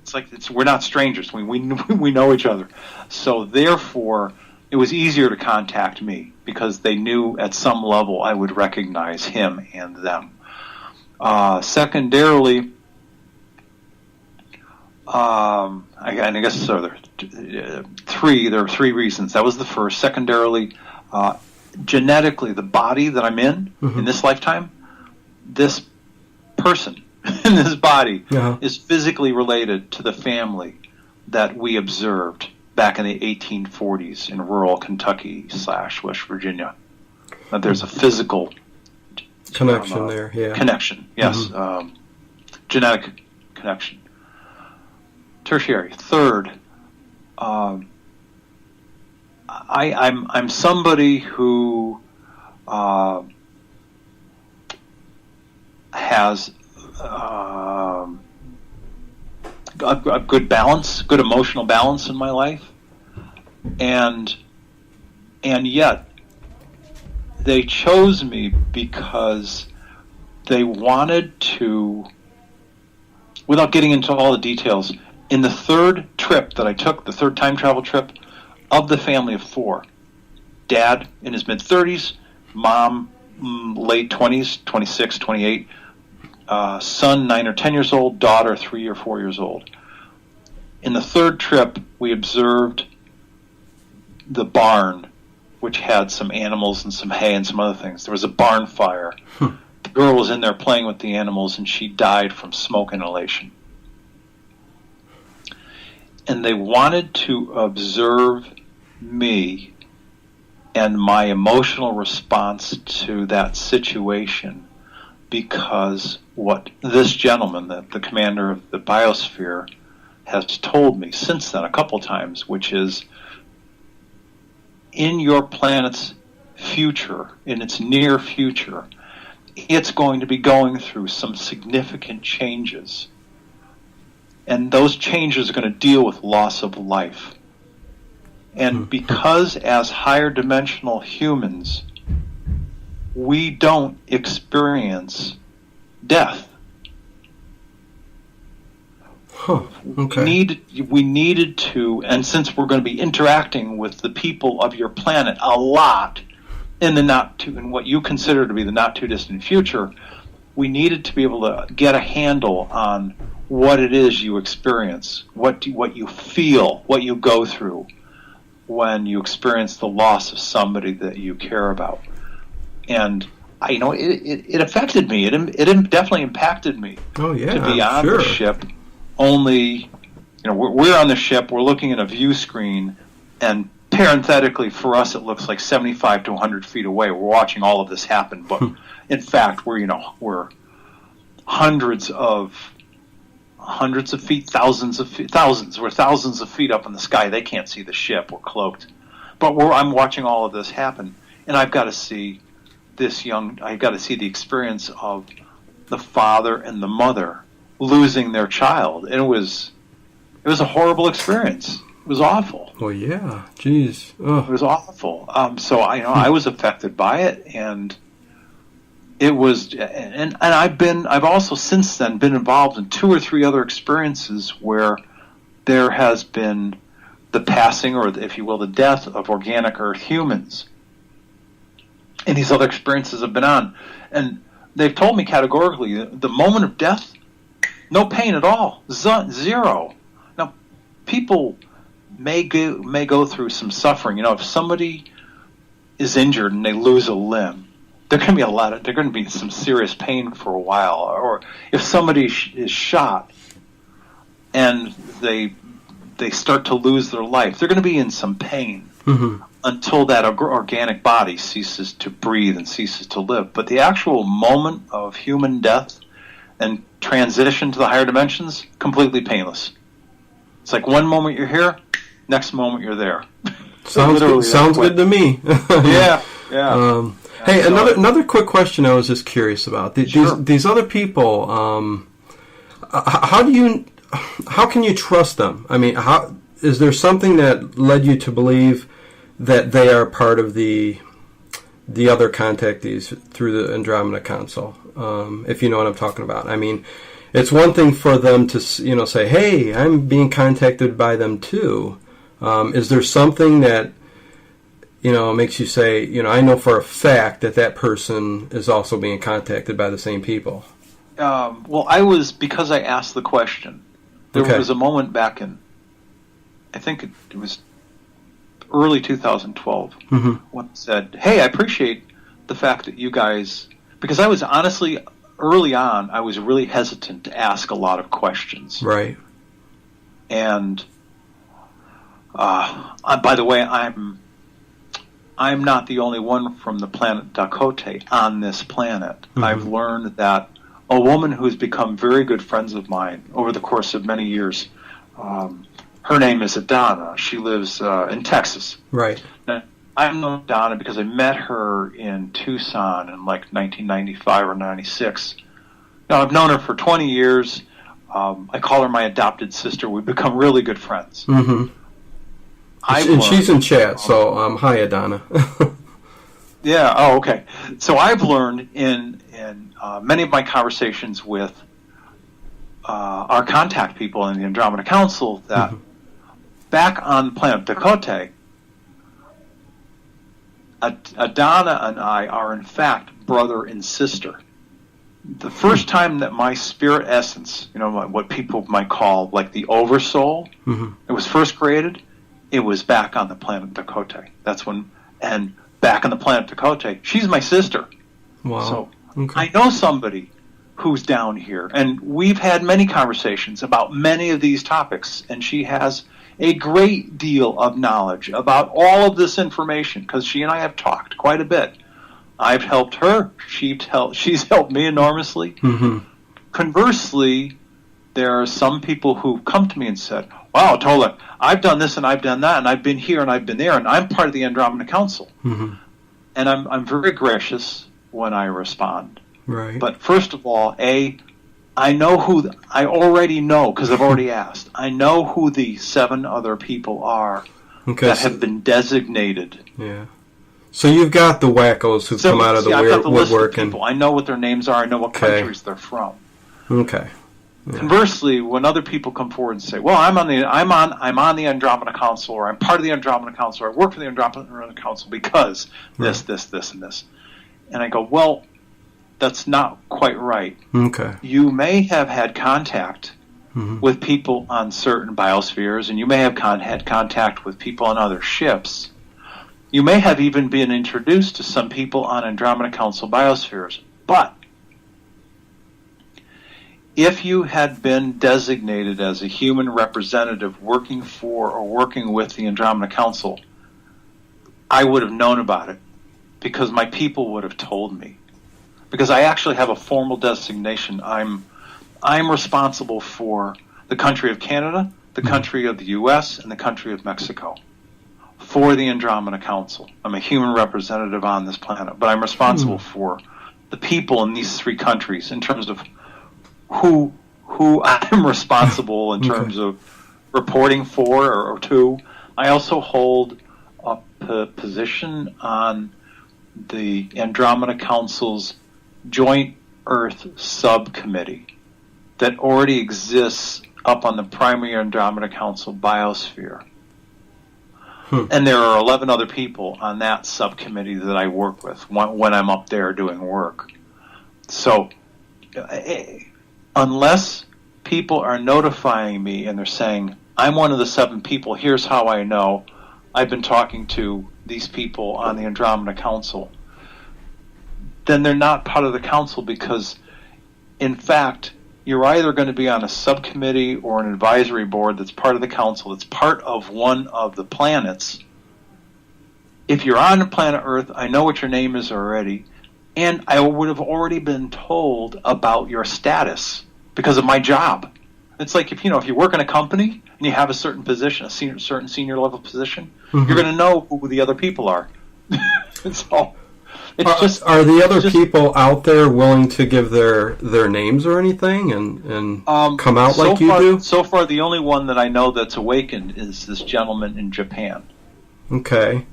S3: It's like we're not strangers. We know each other. So therefore, it was easier to contact me because they knew at some level I would recognize him and them. Secondarily, I guess there are 3 reasons. That was the first. Secondarily, genetically, the body that I'm in this lifetime, this person in this body is physically related to the family that we observed back in the 1840s in rural Kentucky / West Virginia. There's a physical
S2: connection there. Yeah.
S3: Connection, yes. Genetic connection. Tertiary. Third, I'm somebody who has a good balance, good emotional balance in my life, and yet they chose me because they wanted to, without getting into all the details, in the 3rd trip that I took, the 3rd time travel trip, of the family of 4, Dad in his mid-30s, Mom late 20s, 26, 28, son 9 or 10 years old, daughter 3 or 4 years old. In the 3rd trip, we observed the barn, which had some animals and some hay and some other things. There was a barn fire. The girl was in there playing with the animals, and she died from smoke inhalation. And they wanted to observe me and my emotional response to that situation, because what this gentleman, the commander of the biosphere, has told me since then a couple times, which is, in your planet's future, in its near future, it's going to be going through some significant changes. And those changes are going to deal with loss of life. And because as higher dimensional humans, we don't experience death.
S2: Okay.
S3: We needed to, and since we're going to be interacting with the people of your planet a lot in what you consider to be the not too distant future, we needed to be able to get a handle on what it is you experience, what you feel, what you go through when you experience the loss of somebody that you care about. And it affected me. It definitely impacted me.
S2: Oh yeah,
S3: to be on the ship. Only, we're on the ship. We're looking at a view screen, and parenthetically, for us, it looks like 75 to 100 feet away. We're watching all of this happen, but in fact, we're hundreds of feet, thousands. We're thousands of feet up in the sky. They can't see the ship. We're cloaked, but I'm watching all of this happen, and I've got to see I've got to see the experience of the father and the mother losing their child, and it was a horrible experience. It was awful.
S2: Oh yeah, jeez. Oh.
S3: It was awful. So I was affected by it, and it was, and I've also since then been involved in 2 or 3 other experiences where there has been the passing, or if you will, the death of organic Earth humans. And these other experiences have been on, and they've told me categorically the moment of death, no pain at all, zero. Now, people may go through some suffering. If somebody is injured and they lose a limb, they're going to be in some serious pain for a while. Or if somebody is shot and they start to lose their life, they're going to be in some pain until that organic body ceases to breathe and ceases to live. But the actual moment of human death and transition to the higher dimensions, completely painless. It's like one moment you're here, next moment you're there.
S2: Sounds good to me.
S3: Yeah.
S2: Hey, another quick question I was just curious about. These other people, how can you trust them? I mean, is there something that led you to believe that they are part of the other contactees through the Andromeda Council? If you know what I'm talking about. I mean, it's one thing for them to say, "Hey, I'm being contacted by them too." Is there something that makes you say, I know for a fact that person is also being contacted by the same people?
S3: Well, because I asked the question. There was a moment back in, I think it was early 2012, when I said, "Hey, I appreciate the fact that you guys," because I was honestly, early on, I was really hesitant to ask a lot of questions.
S2: Right.
S3: And by the way, I'm not the only one from the planet Dakote on this planet. I've learned that a woman who's become very good friends of mine over the course of many years, her name is Adana. She lives in Texas.
S2: Right.
S3: Now, I've known Adana because I met her in Tucson in like 1995 or 96. Now, I've known her for 20 years. I call her my adopted sister. We've become really good friends.
S2: Mm-hmm. And she's in chat, so hi, Adana.
S3: Yeah, oh, okay. So I've learned in many of my conversations with our contact people in the Andromeda Council that back on planet Dakote, Adana and I are in fact brother and sister. The first time that my spirit essence, what people might call like the oversoul, it was first created, it was back on the planet Dakote. That's when, and back on the planet Dakote, she's my sister.
S2: Wow.
S3: So I know somebody who's down here, and we've had many conversations about many of these topics, and she has a great deal of knowledge about all of this information because she and I have talked quite a bit. I've helped her. She's helped me enormously. Conversely, there are some people who've come to me and said, "Wow, Tolec, I've done this and I've done that, and I've been here and I've been there, and I'm part of the Andromeda Council." and I'm very gracious when I respond.
S2: Right.
S3: But first of all, I know I already know, because I've already asked. I know who the 7 other people are that have been designated.
S2: Yeah. So you've got the wackos who've come out of the woodwork.
S3: And I know what their names are. I know what countries they're from.
S2: Okay.
S3: Yeah. Conversely, when other people come forward and say, "Well, I'm on the Andromeda Council, or I'm part of the Andromeda Council, or I work for the Andromeda Council because this, and this," and I go, "Well, that's not quite right.
S2: Okay.
S3: You may have had contact with people on certain biospheres, and you may have had contact with people on other ships. You may have even been introduced to some people on Andromeda Council biospheres. But if you had been designated as a human representative working for or working with the Andromeda Council, I would have known about it because my people would have told me. Because I actually have a formal designation. I'm responsible for the country of Canada, the country of the U.S., and the country of Mexico for the Andromeda Council. I'm a human representative on this planet, but I'm responsible for the people in these 3 countries in terms of who I'm responsible in terms of reporting for or to. I also hold a position on the Andromeda Council's Joint Earth Subcommittee that already exists up on the primary Andromeda Council biosphere. And there are 11 other people on that subcommittee that I work with when I'm up there doing work. So unless people are notifying me and they're saying, "I'm one of the 7 people, here's how I know, I've been talking to these people on the Andromeda Council," then they're not part of the council, because, in fact, you're either going to be on a subcommittee or an advisory board that's part of the council, that's part of one of the planets. If you're on the planet Earth, I know what your name is already, and I would have already been told about your status because of my job. It's like if you work in a company and you have a certain position, a certain senior level position, you're going to know who the other people are. So
S2: are the other people out there willing to give their names or anything and come out like you do?
S3: So far, the only one that I know that's awakened is this gentleman in Japan.
S2: Okay.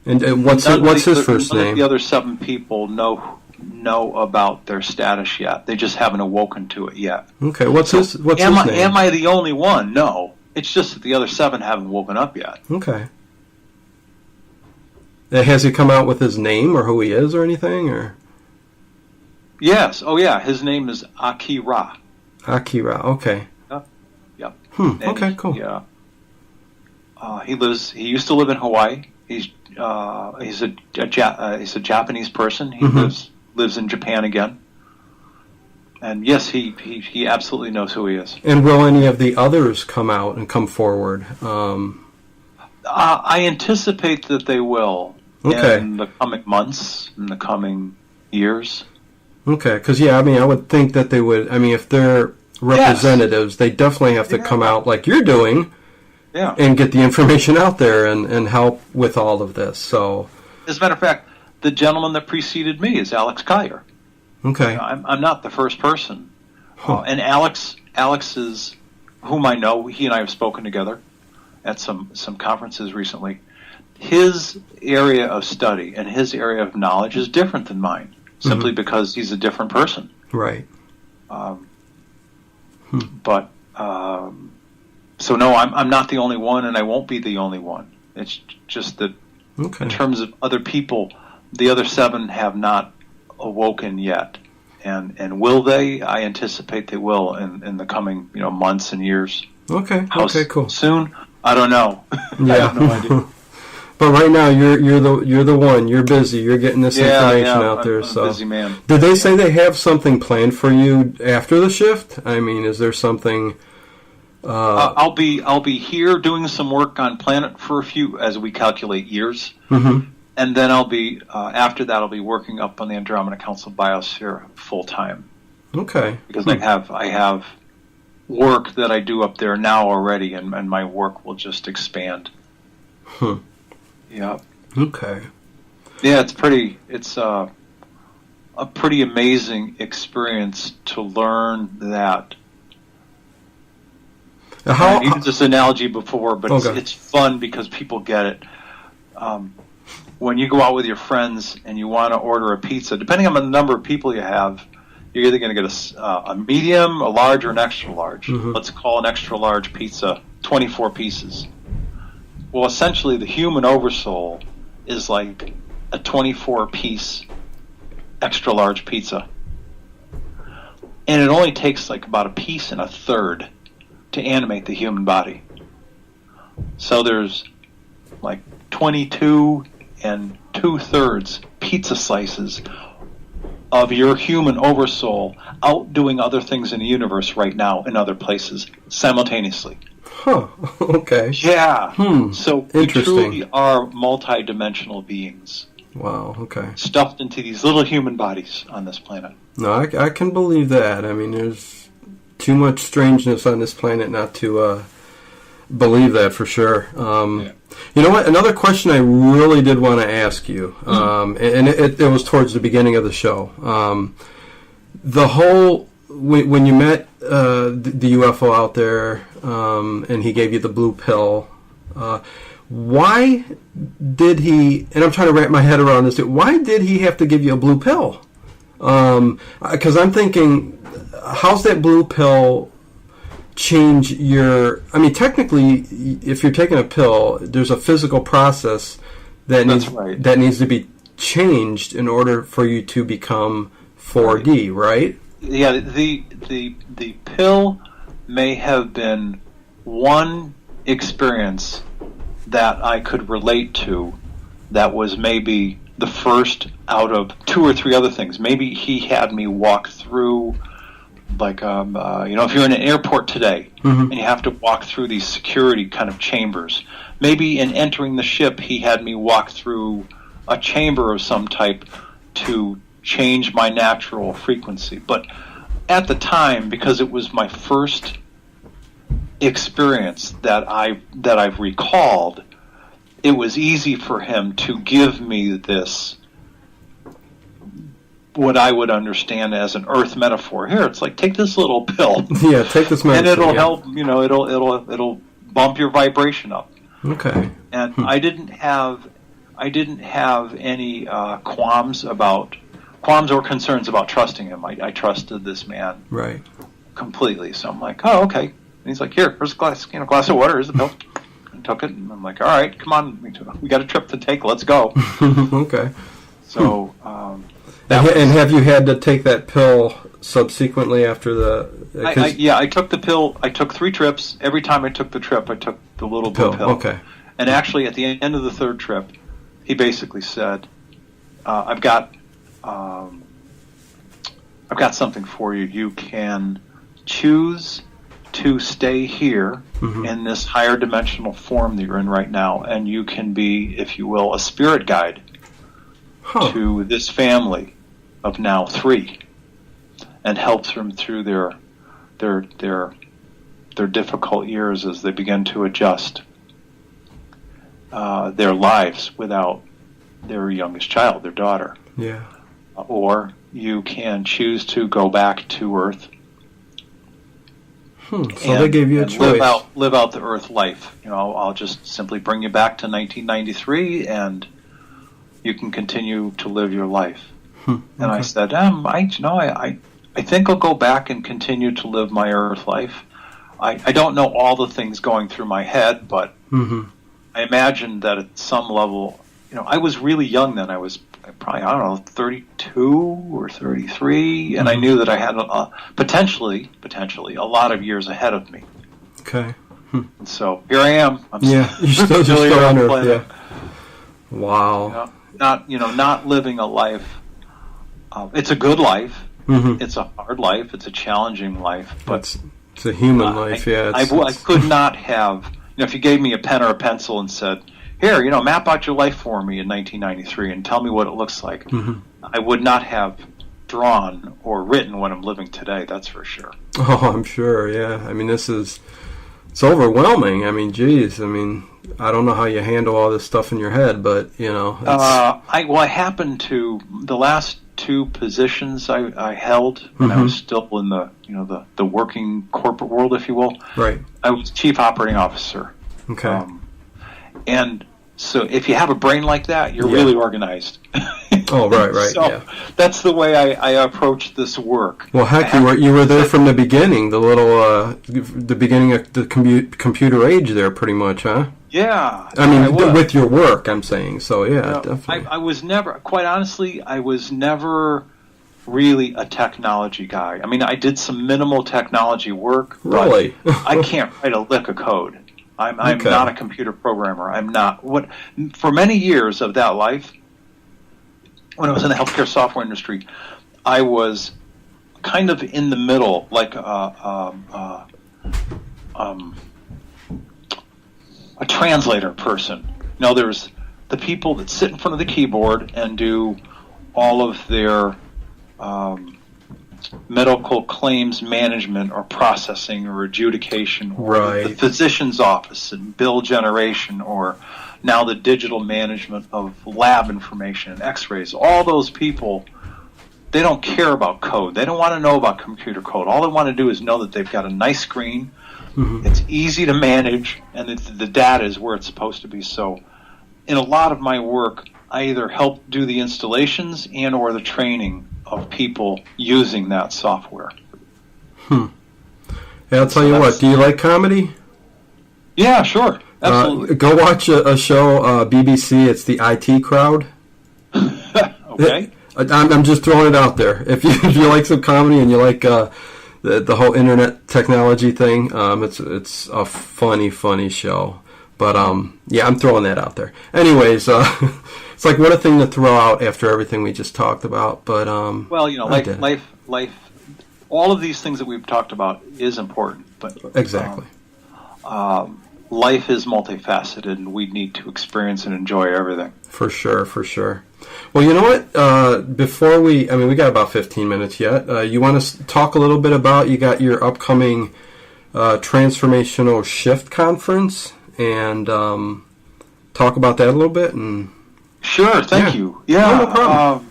S2: And what's his first name?
S3: None of the other 7 people know about their status yet. They just haven't awoken to it yet.
S2: Okay. What's his name?
S3: Am I the only one? No. It's just that the other 7 haven't woken up yet.
S2: Okay. Has he come out with his name or who he is or anything? Or
S3: yes. Oh, yeah. His name is Akira.
S2: Akira. Okay.
S3: Yep.
S2: Okay. Cool.
S3: Yeah. He used to live in Hawaii. He's a Japanese person. He lives in Japan again. And yes, he absolutely knows who he is.
S2: And will any of the others come out and come forward?
S3: I anticipate that they will.
S2: Okay.
S3: In the coming months, in the coming years.
S2: Okay, because I would think that they would. If they're representatives, they definitely have to come out like you're doing, and get the information out there and help with all of this. So,
S3: as a matter of fact, the gentleman that preceded me is Alex Kyer.
S2: Okay,
S3: I'm not the first person, and Alex is whom I know. He and I have spoken together at some conferences recently. His area of study and his area of knowledge is different than mine, simply because he's a different person.
S2: Right.
S3: But so no, I'm not the only one, and I won't be the only one. It's just that in terms of other people, the other 7 have not awoken yet, and will they? I anticipate they will in the coming months and years.
S2: Okay. Cool.
S3: Soon? I don't know.
S2: Yeah.
S3: I have no idea.
S2: But right now, you're the one. You're busy. You're getting this information out there.
S3: I'm a busy man.
S2: Did they say they have something planned for you after the shift? Is there something?
S3: I'll be here doing some work on planet for a few, as we calculate years, and then I'll be after that I'll be working up on the Andromeda Council biosphere full time.
S2: Okay.
S3: Because I have work that I do up there now already, and my work will just expand.
S2: Yeah. Okay.
S3: Yeah, it's a pretty amazing experience to learn that. I've used this analogy before, but it's fun because people get it. When you go out with your friends and you want to order a pizza, depending on the number of people you have, you're either going to get a medium, a large, or an extra large. Mm-hmm. Let's call an extra large pizza 24 pieces. Well, essentially, the human oversoul is like a 24-piece extra large pizza. And it only takes like about a piece and a third to animate the human body. So there's like 22 and 2/3 pizza slices of your human oversoul out doing other things in the universe right now in other places simultaneously.
S2: Huh. Okay.
S3: Yeah. So we truly are multi-dimensional beings.
S2: Wow. Okay.
S3: Stuffed into these little human bodies on this planet.
S2: No, I can believe that. I mean, there's too much strangeness on this planet not to believe that for sure. You know what? Another question I really did want to ask you, and it was towards the beginning of the show. The whole when you met the UFO out there, and he gave you the blue pill. Why did he? And I'm trying to wrap my head around this. Why did he have to give you a blue pill? Because I'm thinking, how's that blue pill change your... I mean, technically, if you're taking a pill, there's a physical process that needs to be changed in order for you to become 4D, right?
S3: Yeah, the pill may have been one experience that I could relate to that was maybe the first out of 2 or 3 other things. Maybe he had me walk through, like, if you're in an airport today, and you have to walk through these security kind of chambers. Maybe in entering the ship, he had me walk through a chamber of some type to change my natural frequency. But at the time, because it was my first experience that I've recalled, it was easy for him to give me this, what I would understand as an Earth metaphor. Here, it's like, take this little pill.
S2: Yeah, take this medicine.
S3: And it'll help. It'll bump your vibration up.
S2: Okay.
S3: And I didn't have any qualms or concerns about trusting him. I trusted this man completely. So I'm like, oh, okay. And he's like, here's a glass of water. Here's the pill. I took it, and I'm like, all right, come on, we got a trip to take. Let's go.
S2: Okay.
S3: So.
S2: And have you had to take that pill subsequently after the...
S3: I took the pill. I took 3 trips. Every time I took the trip, I took the little blue pill.
S2: Okay.
S3: And actually, at the end of the 3rd trip, he basically said, I've got something for you. You can choose to stay here in this higher dimensional form that you're in right now, and you can be, if you will, a spirit guide to this family of now 3, and help them through their difficult years as they begin to adjust their lives without their youngest child, their daughter.
S2: Yeah.
S3: Or you can choose to go back to Earth.
S2: So they gave you a choice.
S3: Live out the Earth life. I'll just simply bring you back to 1993, and you can continue to live your life. Okay. And I said, I think I'll go back and continue to live my Earth life. I don't know all the things going through my head, but I imagine that at some level, I was really young then. I was probably, 32 or 33, and I knew that I had potentially a lot of years ahead of me.
S2: Okay.
S3: And so here I am.
S2: You're still on Earth. Yeah. Wow.
S3: Not living a life. It's a good life. It's a hard life. It's a challenging life. But
S2: it's a human life.
S3: I could not have. If you gave me a pen or a pencil and said, "Here, map out your life for me in 1993 and tell me what it looks like," I would not have drawn or written what I'm living today. That's for sure.
S2: Oh, I'm sure. Yeah. I mean, this is It's overwhelming. I mean, geez. I mean, I don't know how you handle all this stuff in your head, but you know.
S3: I happened to the last two positions I held when I was still in the working corporate world, if you will.
S2: Right.
S3: I was chief operating officer.
S2: Okay.
S3: And so if you have a brain like that, you're really organized.
S2: Oh, right.
S3: So that's the way I approach this work.
S2: Well, heck, you were there from the beginning, the beginning of the computer age there, pretty much, huh?
S3: Yeah.
S2: I mean, with your work, I'm saying. So, yeah, definitely.
S3: I was never, quite honestly, I was never really a technology guy. I mean, I did some minimal technology work.
S2: Really?
S3: I can't write a lick of code. I'm not a computer programmer. I'm not. For many years of that life, when I was in the healthcare software industry, I was kind of in the middle, like a translator person. You know, there's the people that sit in front of the keyboard and do all of their medical claims management or processing or adjudication, or the physician's office and bill generation, or now the digital management of lab information and x-rays. All those people, they don't care about code. They don't want to know about computer code. All they want to do is know that they've got a nice screen, it's easy to manage, and the data is where it's supposed to be. So in a lot of my work, I either help do the installations and or the training of people using that software.
S2: Yeah, I'll tell you what, do you like comedy?
S3: Yeah, sure. Absolutely.
S2: Go watch a show, BBC, it's the IT Crowd.
S3: Okay.
S2: I'm just throwing it out there. If you like some comedy and you like the whole internet technology thing, it's a funny show. But yeah, I'm throwing that out there. Anyways, it's like what a thing to throw out after everything we just talked about. But
S3: well, you know, life, all of these things that we've talked about is important. But
S2: exactly,
S3: life is multifaceted, and we need to experience and enjoy everything.
S2: For sure. Well, you know what? Before we got about 15 minutes yet. You want to talk a little bit about, you got your upcoming transformational shift conference, and talk about that a little bit. And
S3: sure, thank you. Yeah, no problem.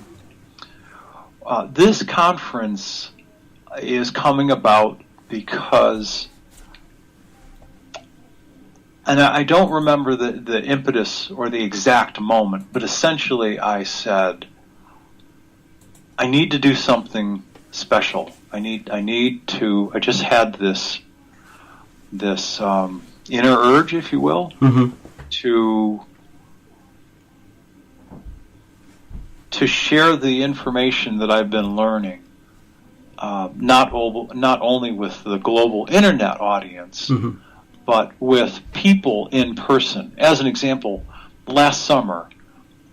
S3: This conference is coming about because, and I don't remember the impetus or the exact moment, but essentially I said, I need to do something special. I just had this inner urge, if you will, to share the information that I've been learning, not only with the global internet audience, but with people in person. As an example, last summer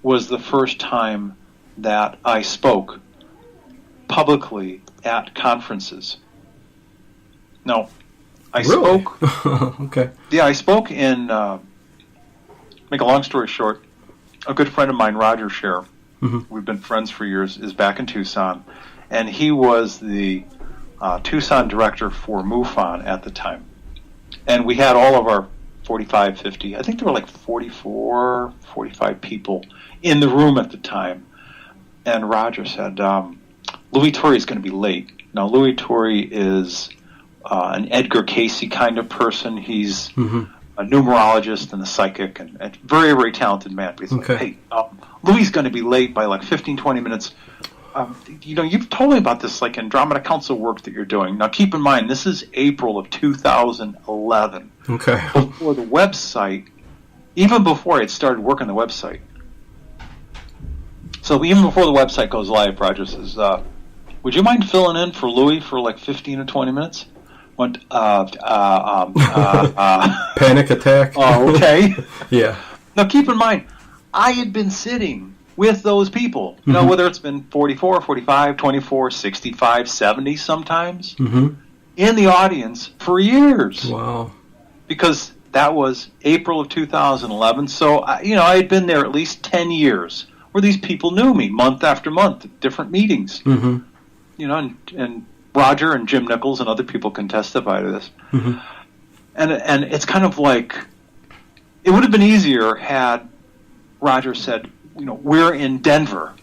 S3: was the first time that I spoke publicly at conferences. No, I spoke.
S2: Okay.
S3: Yeah, I spoke in, make a long story short, a good friend of mine, Roger Scher, we've been friends for years, is back in Tucson, and he was the Tucson director for MUFON at the time. And we had all of our 45, 50, I think there were like 44, 45 people in the room at the time. And Roger said, Louis Torrey is going to be late. Now, Louis Torrey is an Edgar Casey kind of person. He's a numerologist and a psychic, and a very, very talented man. But he's like, hey, Louis is going to be late by like 15, 20 minutes. You've told me about this like Andromeda Council work that you're doing. Now, keep in mind, this is April of 2011.
S2: Okay.
S3: Before the website, even before I had started working the website. So even before the website goes live, Roger says, would you mind filling in for Louis for like 15 or 20 minutes? Went,
S2: Panic attack.
S3: Oh, okay.
S2: Yeah.
S3: Now, keep in mind, I had been sitting with those people, you know, whether it's been 44, 45, 24, 65, 70 sometimes, in the audience for years.
S2: Wow.
S3: Because that was April of 2011. So, I had been there at least 10 years where these people knew me month after month at different meetings. You know, and Roger and Jim Nichols and other people can testify to this. And it's kind of like, it would have been easier had Roger said, we're in Denver.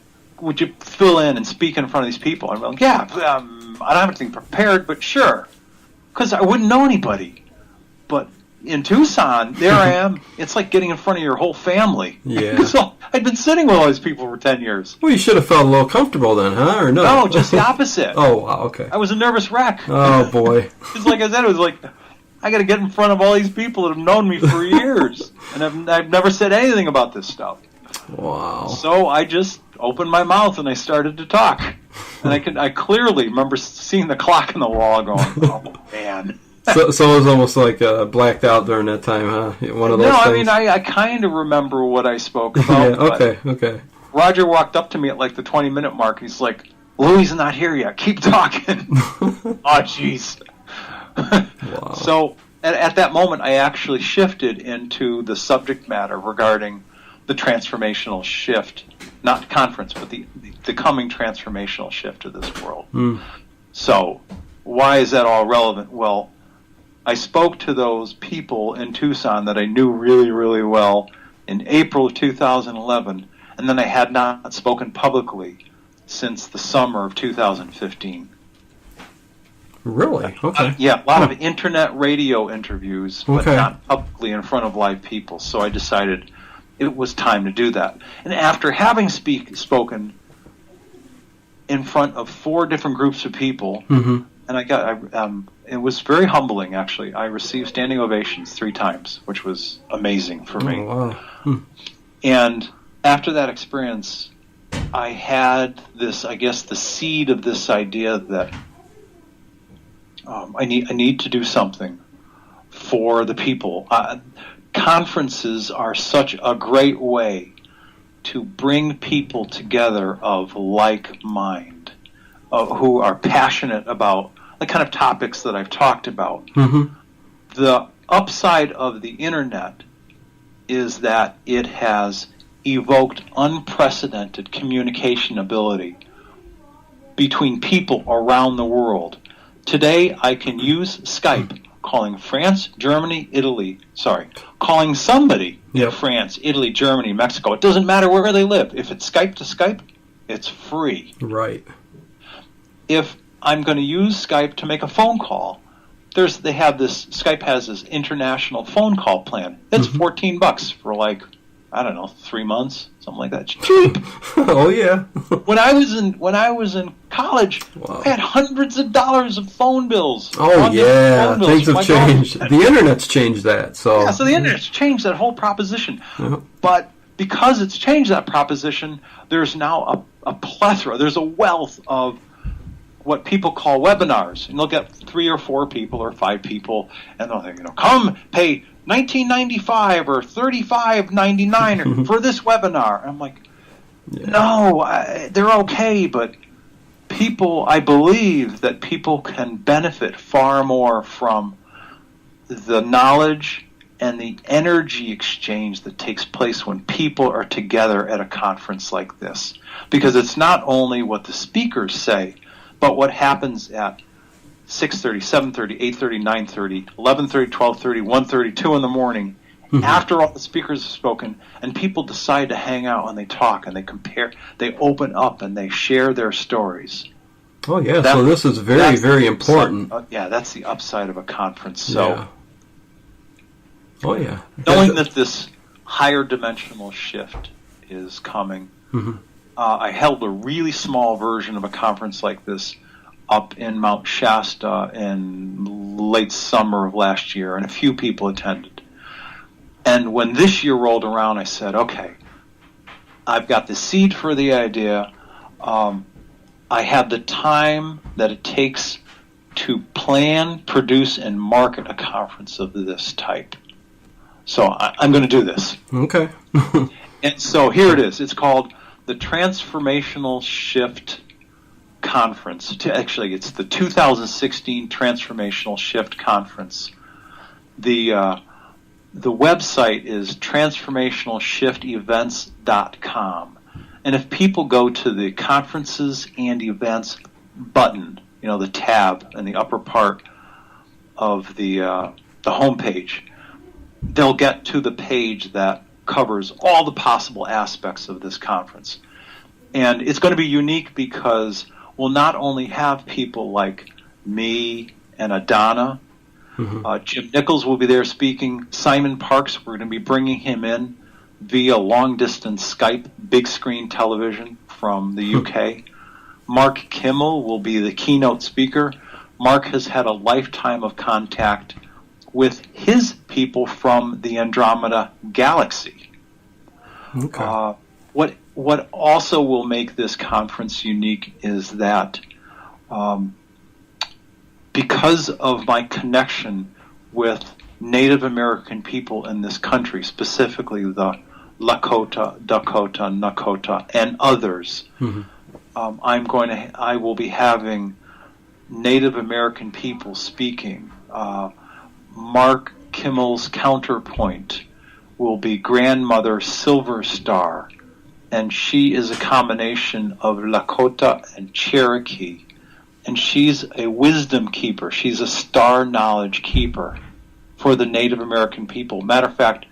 S3: Would you fill in and speak in front of these people? I'm like, yeah, I don't have anything prepared, but sure. Because I wouldn't know anybody. But in Tucson, there I am. It's like getting in front of your whole family.
S2: Yeah.
S3: So I'd been sitting with all these people for 10 years.
S2: Well, you should have felt a little comfortable then, huh? Or no?
S3: No, just the opposite.
S2: Oh, wow, okay.
S3: I was a nervous wreck.
S2: Oh, boy.
S3: It's like I said, it was like, I got to get in front of all these people that have known me for years. And I've never said anything about this stuff.
S2: Wow.
S3: So I just opened my mouth and I started to talk. And I clearly remember seeing the clock on the wall going, oh, man.
S2: So it was almost like blacked out during that time, huh? One of those things?
S3: I mean, I kind of remember what I spoke about.
S2: Yeah, okay.
S3: Roger walked up to me at like the 20-minute mark. He's like, Louie's not here yet. Keep talking. Oh, jeez.
S2: Wow.
S3: So at that moment, I actually shifted into the subject matter regarding the transformational shift, not conference, but the coming transformational shift of this world. So why is that all relevant? Well, I spoke to those people in Tucson that I knew really, really well in April of 2011, and then I had not spoken publicly since the summer of 2015.
S2: Really? Okay.
S3: Yeah, a lot of internet radio interviews, but not publicly in front of live people. So I decided it was time to do that. And after having spoken in front of 4 different groups of people, and it was very humbling, actually. I received standing ovations 3 times, which was amazing for me.
S2: Wow.
S3: And after that experience, I had this, I guess, the seed of this idea that I need to do something for the people. Conferences are such a great way to bring people together of like mind, who are passionate about the kind of topics that I've talked about. The upside of the internet is that it has evoked unprecedented communication ability between people around the world. Today, I can use Skype, calling France, Germany, Italy. Calling somebody in France, Italy, Germany, Mexico. It doesn't matter where they live. If it's Skype to Skype, it's free.
S2: Right.
S3: If I'm going to use Skype to make a phone call, Skype has this international phone call plan. It's $14 for like, I don't know, 3 months, something like that. It's cheap.
S2: Oh yeah.
S3: When I was in college, I had hundreds of dollars of phone bills.
S2: Oh yeah, things have changed. The internet's changed that. So
S3: the internet's changed that whole proposition. But because it's changed that proposition, there's now a plethora. There's a wealth of what people call webinars, and they'll get 3 or 4 people or 5 people, and they'll think, come pay $19.95 or $35.99 for this webinar. And I'm like, no, they're okay, but I believe that people can benefit far more from the knowledge and the energy exchange that takes place when people are together at a conference like this. Because it's not only what the speakers say, but what happens at 6:30, 7:30, 8:30, 9:30, 11:30, 12:30, 1:30, 2 in the morning, after all the speakers have spoken, and people decide to hang out and they talk and they compare, they open up and they share their stories.
S2: Oh yeah, so this is very, very important.
S3: That's the upside of a conference. So,
S2: oh yeah,
S3: knowing that this higher dimensional shift is coming, I held a really small version of a conference like this up in Mount Shasta in late summer of last year, and a few people attended. And when this year rolled around, I said, okay, I've got the seed for the idea. I have the time that it takes to plan, produce, and market a conference of this type. So I'm going to do this.
S2: Okay.
S3: And so here it is. It's called the Transformational Shift Conference. Actually, it's the 2016 Transformational Shift Conference. The website is transformationalshiftevents.com. And if people go to the conferences and events button, the tab in the upper part of the homepage, they'll get to the page that covers all the possible aspects of this conference. And it's going to be unique because we'll not only have people like me and Adana, Jim Nichols will be there speaking, Simon Parks, we're going to be bringing him in via long-distance Skype, big screen television from the UK. Mark Kimmel will be the keynote speaker. Mark has had a lifetime of contact with his people from the Andromeda galaxy.
S2: Okay.
S3: What also will make this conference unique is that because of my connection with Native American people in this country, specifically the Lakota, Dakota, Nakota, and others, I will be having Native American people speaking. Mark Kimmel's counterpoint will be Grandmother Silver Star, and she is a combination of Lakota and Cherokee, and she's a wisdom keeper. She's a star knowledge keeper for the Native American people. Matter of fact,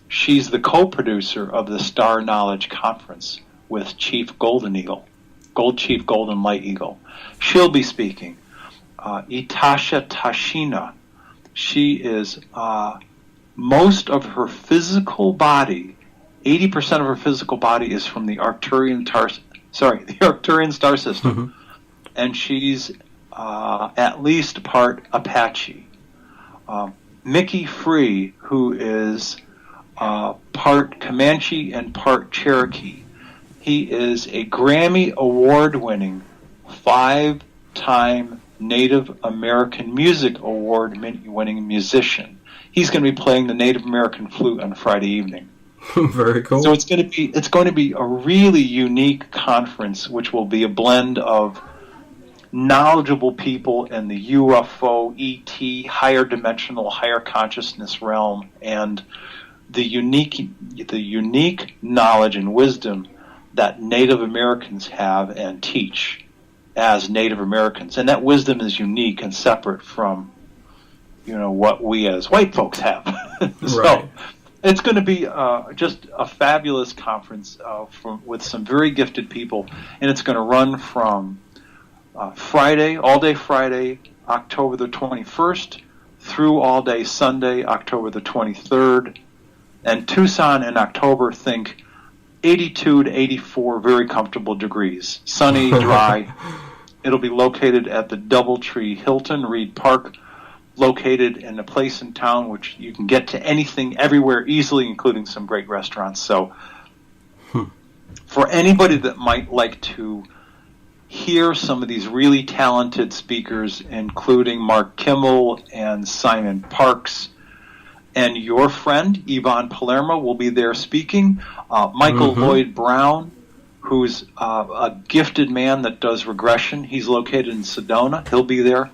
S3: she's the co-producer of the Star Knowledge Conference with Chief Golden Eagle, Chief Golden Light Eagle. She'll be speaking. Itasha Tashina, she is most of her physical body, 80% of her physical body is from the Arcturian star system, and she's at least part Apache. Mickey Free, who is part Comanche and part Cherokee, he is a Grammy Award-winning 5-time Native American Music Award-winning musician. He's going to be playing the Native American flute on Friday evening.
S2: Very cool.
S3: So it's going to be a really unique conference, which will be a blend of knowledgeable people in the UFO, ET, higher dimensional, higher consciousness realm, and the unique knowledge and wisdom that Native Americans have and teach as Native Americans. And that wisdom is unique and separate from, what we as white folks have. So
S2: right.
S3: It's going to be just a fabulous conference with some very gifted people, and it's going to run from Friday, all day Friday, October the 21st, through all day Sunday, October the 23rd. And Tucson in October, think 82 to 84 very comfortable degrees. Sunny, dry. It'll be located at the Doubletree Hilton Reed Park, located in a place in town which you can get to anything everywhere easily, including some great restaurants. So for anybody that might like to hear some of these really talented speakers, including Mark Kimmel and Simon Parks, and your friend Yvonne Palermo will be there speaking. Michael Lloyd Brown, who's a gifted man that does regression. He's located in Sedona. He'll be there.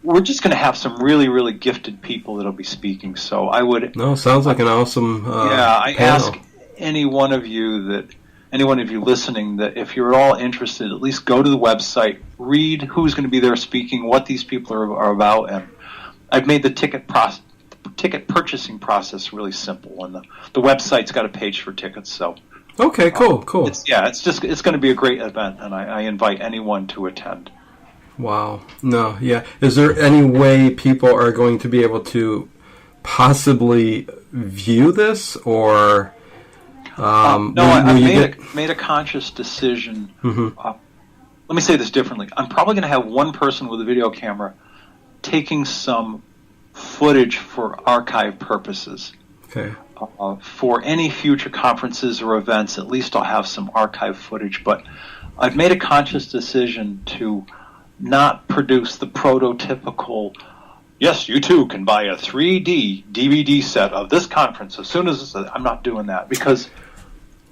S3: We're just going to have some really, really gifted people that'll be speaking. So I would...
S2: No, sounds like an awesome
S3: I
S2: panel.
S3: ask any one of you listening that if you're at all interested, at least go to the website, read who's going to be there speaking, what these people are about, and I've made the ticket purchasing process really simple, and the website's got a page for tickets. So
S2: okay, cool.
S3: It's going to be a great event, and I invite anyone to attend.
S2: Wow. No, yeah. Is there any way people are going to be able to possibly view this, or
S3: no? I've made a conscious decision. Let me say this differently. I'm probably going to have one person with a video camera taking some footage for archive purposes.
S2: Okay.
S3: For any future conferences or events, at least I'll have some archive footage. But I've made a conscious decision to not produce the prototypical, yes, you too can buy a 3D DVD set of this conference as soon as I'm not doing that, because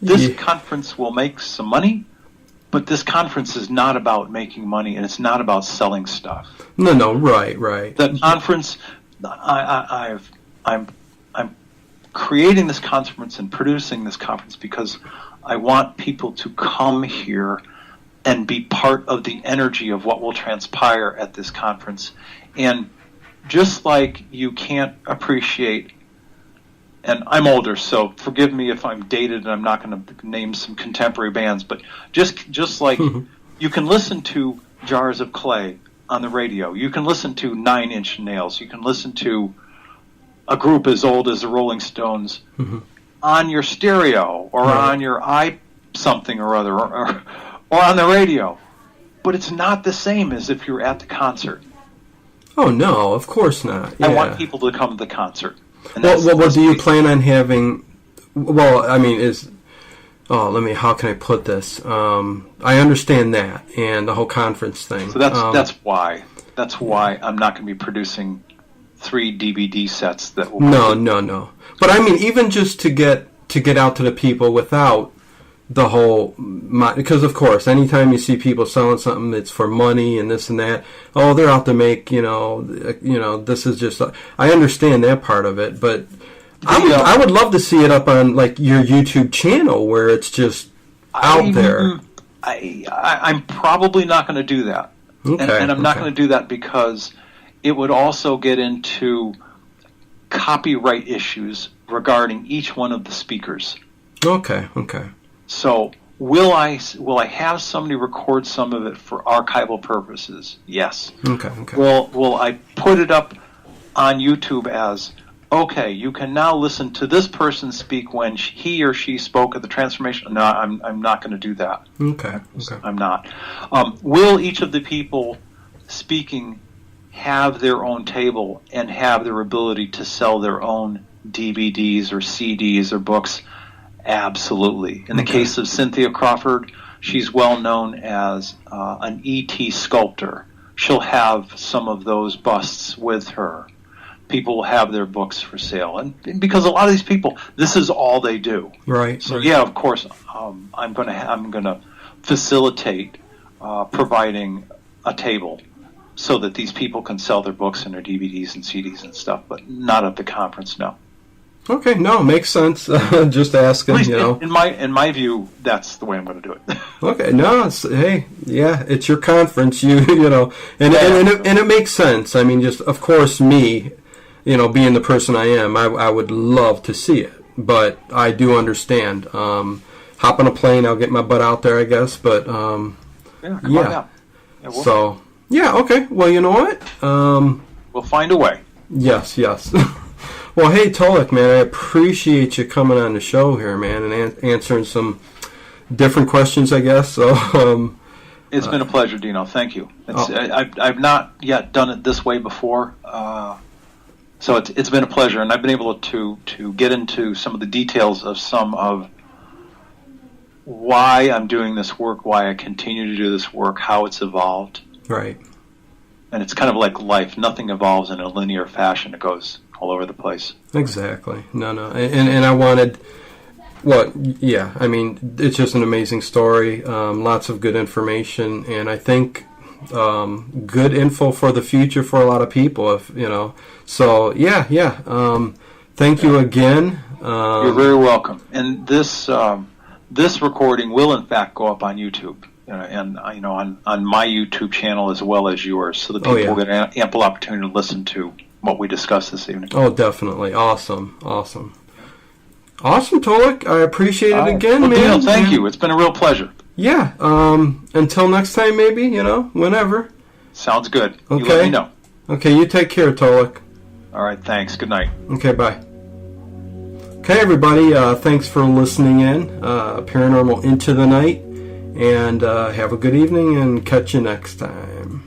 S3: this conference will make some money, but this conference is not about making money, and it's not about selling stuff.
S2: No, right.
S3: The conference, I'm creating this conference and producing this conference because I want people to come here and be part of the energy of what will transpire at this conference. And just like you can't appreciate, and I'm older, so forgive me if I'm dated and I'm not going to name some contemporary bands, but just like you can listen to Jars of Clay on the radio, you can listen to Nine Inch Nails, you can listen to a group as old as the Rolling Stones on your stereo or on your something or other, or on the radio, but it's not the same as if you're at the concert.
S2: Oh no, of course not. Yeah.
S3: I want people to come to the concert.
S2: Well, do you plan on having? Well, I mean, how can I put this? I understand that and the whole conference thing.
S3: So that's why I'm not going to be producing 3 DVD sets that will.
S2: No. But I mean, even just to get out to the people without the whole, because of course, anytime you see people selling something, it's for money and this and that. Oh, they're out to make, this is just. I understand that part of it, but I would love to see it up on like your YouTube channel where it's just out there.
S3: I'm probably not going to do that, and I'm not going to do that because it would also get into copyright issues regarding each one of the speakers.
S2: Okay.
S3: So will I have somebody record some of it for archival purposes? Yes.
S2: Okay.
S3: Will I put it up on YouTube as, okay, you can now listen to this person speak when he or she spoke at the transformation? No, I'm not going to do that.
S2: Okay.
S3: I'm not. Will each of the people speaking have their own table and have their ability to sell their own DVDs or CDs or books? Absolutely. In the case of Cynthia Crawford, she's well known as an E.T. sculptor. She'll have some of those busts with her. People will have their books for sale, and because a lot of these people, this is all they do.
S2: Right.
S3: So yeah, of course, I'm going to facilitate providing a table so that these people can sell their books and their DVDs and CDs and stuff, but not at the conference. No.
S2: Okay, no, makes sense. Just asking,
S3: In my view, that's the way I'm going to do it.
S2: Okay, no, it's your conference, and it makes sense. I mean, just of course, me, being the person I am, I would love to see it, but I do understand. Hop on a plane, I'll get my butt out there, I guess. But
S3: come on out.
S2: So okay. Well, you know what?
S3: We'll find a way.
S2: Yes. Well, hey, Tolec, man, I appreciate you coming on the show here, man, and answering some different questions, I guess. So,
S3: it's been a pleasure, Dino. Thank you. I've not yet done it this way before, so it's been a pleasure, and I've been able to get into some of the details of some of why I'm doing this work, why I continue to do this work, how it's evolved.
S2: Right.
S3: And it's kind of like life. Nothing evolves in a linear fashion. It goes all over the place.
S2: Exactly. No. And I wanted, I mean, it's just an amazing story. Lots of good information, and I think good info for the future for a lot of people. So thank you again.
S3: You're very welcome. And this recording will in fact go up on YouTube. And on my YouTube channel as well as yours, so that people will get ample opportunity to listen to what we discussed this evening.
S2: Oh, definitely. Awesome, Tolec. I appreciate it again, man.
S3: Dino, thank you. It's been a real pleasure.
S2: Yeah. Until next time, maybe, whenever.
S3: Sounds good.
S2: Okay.
S3: You let me know.
S2: Okay, you take care, Tolec.
S3: All right, thanks. Good night.
S2: Okay, bye. Okay, everybody, thanks for listening in. Paranormal Into the Night. And have a good evening, and catch you next time.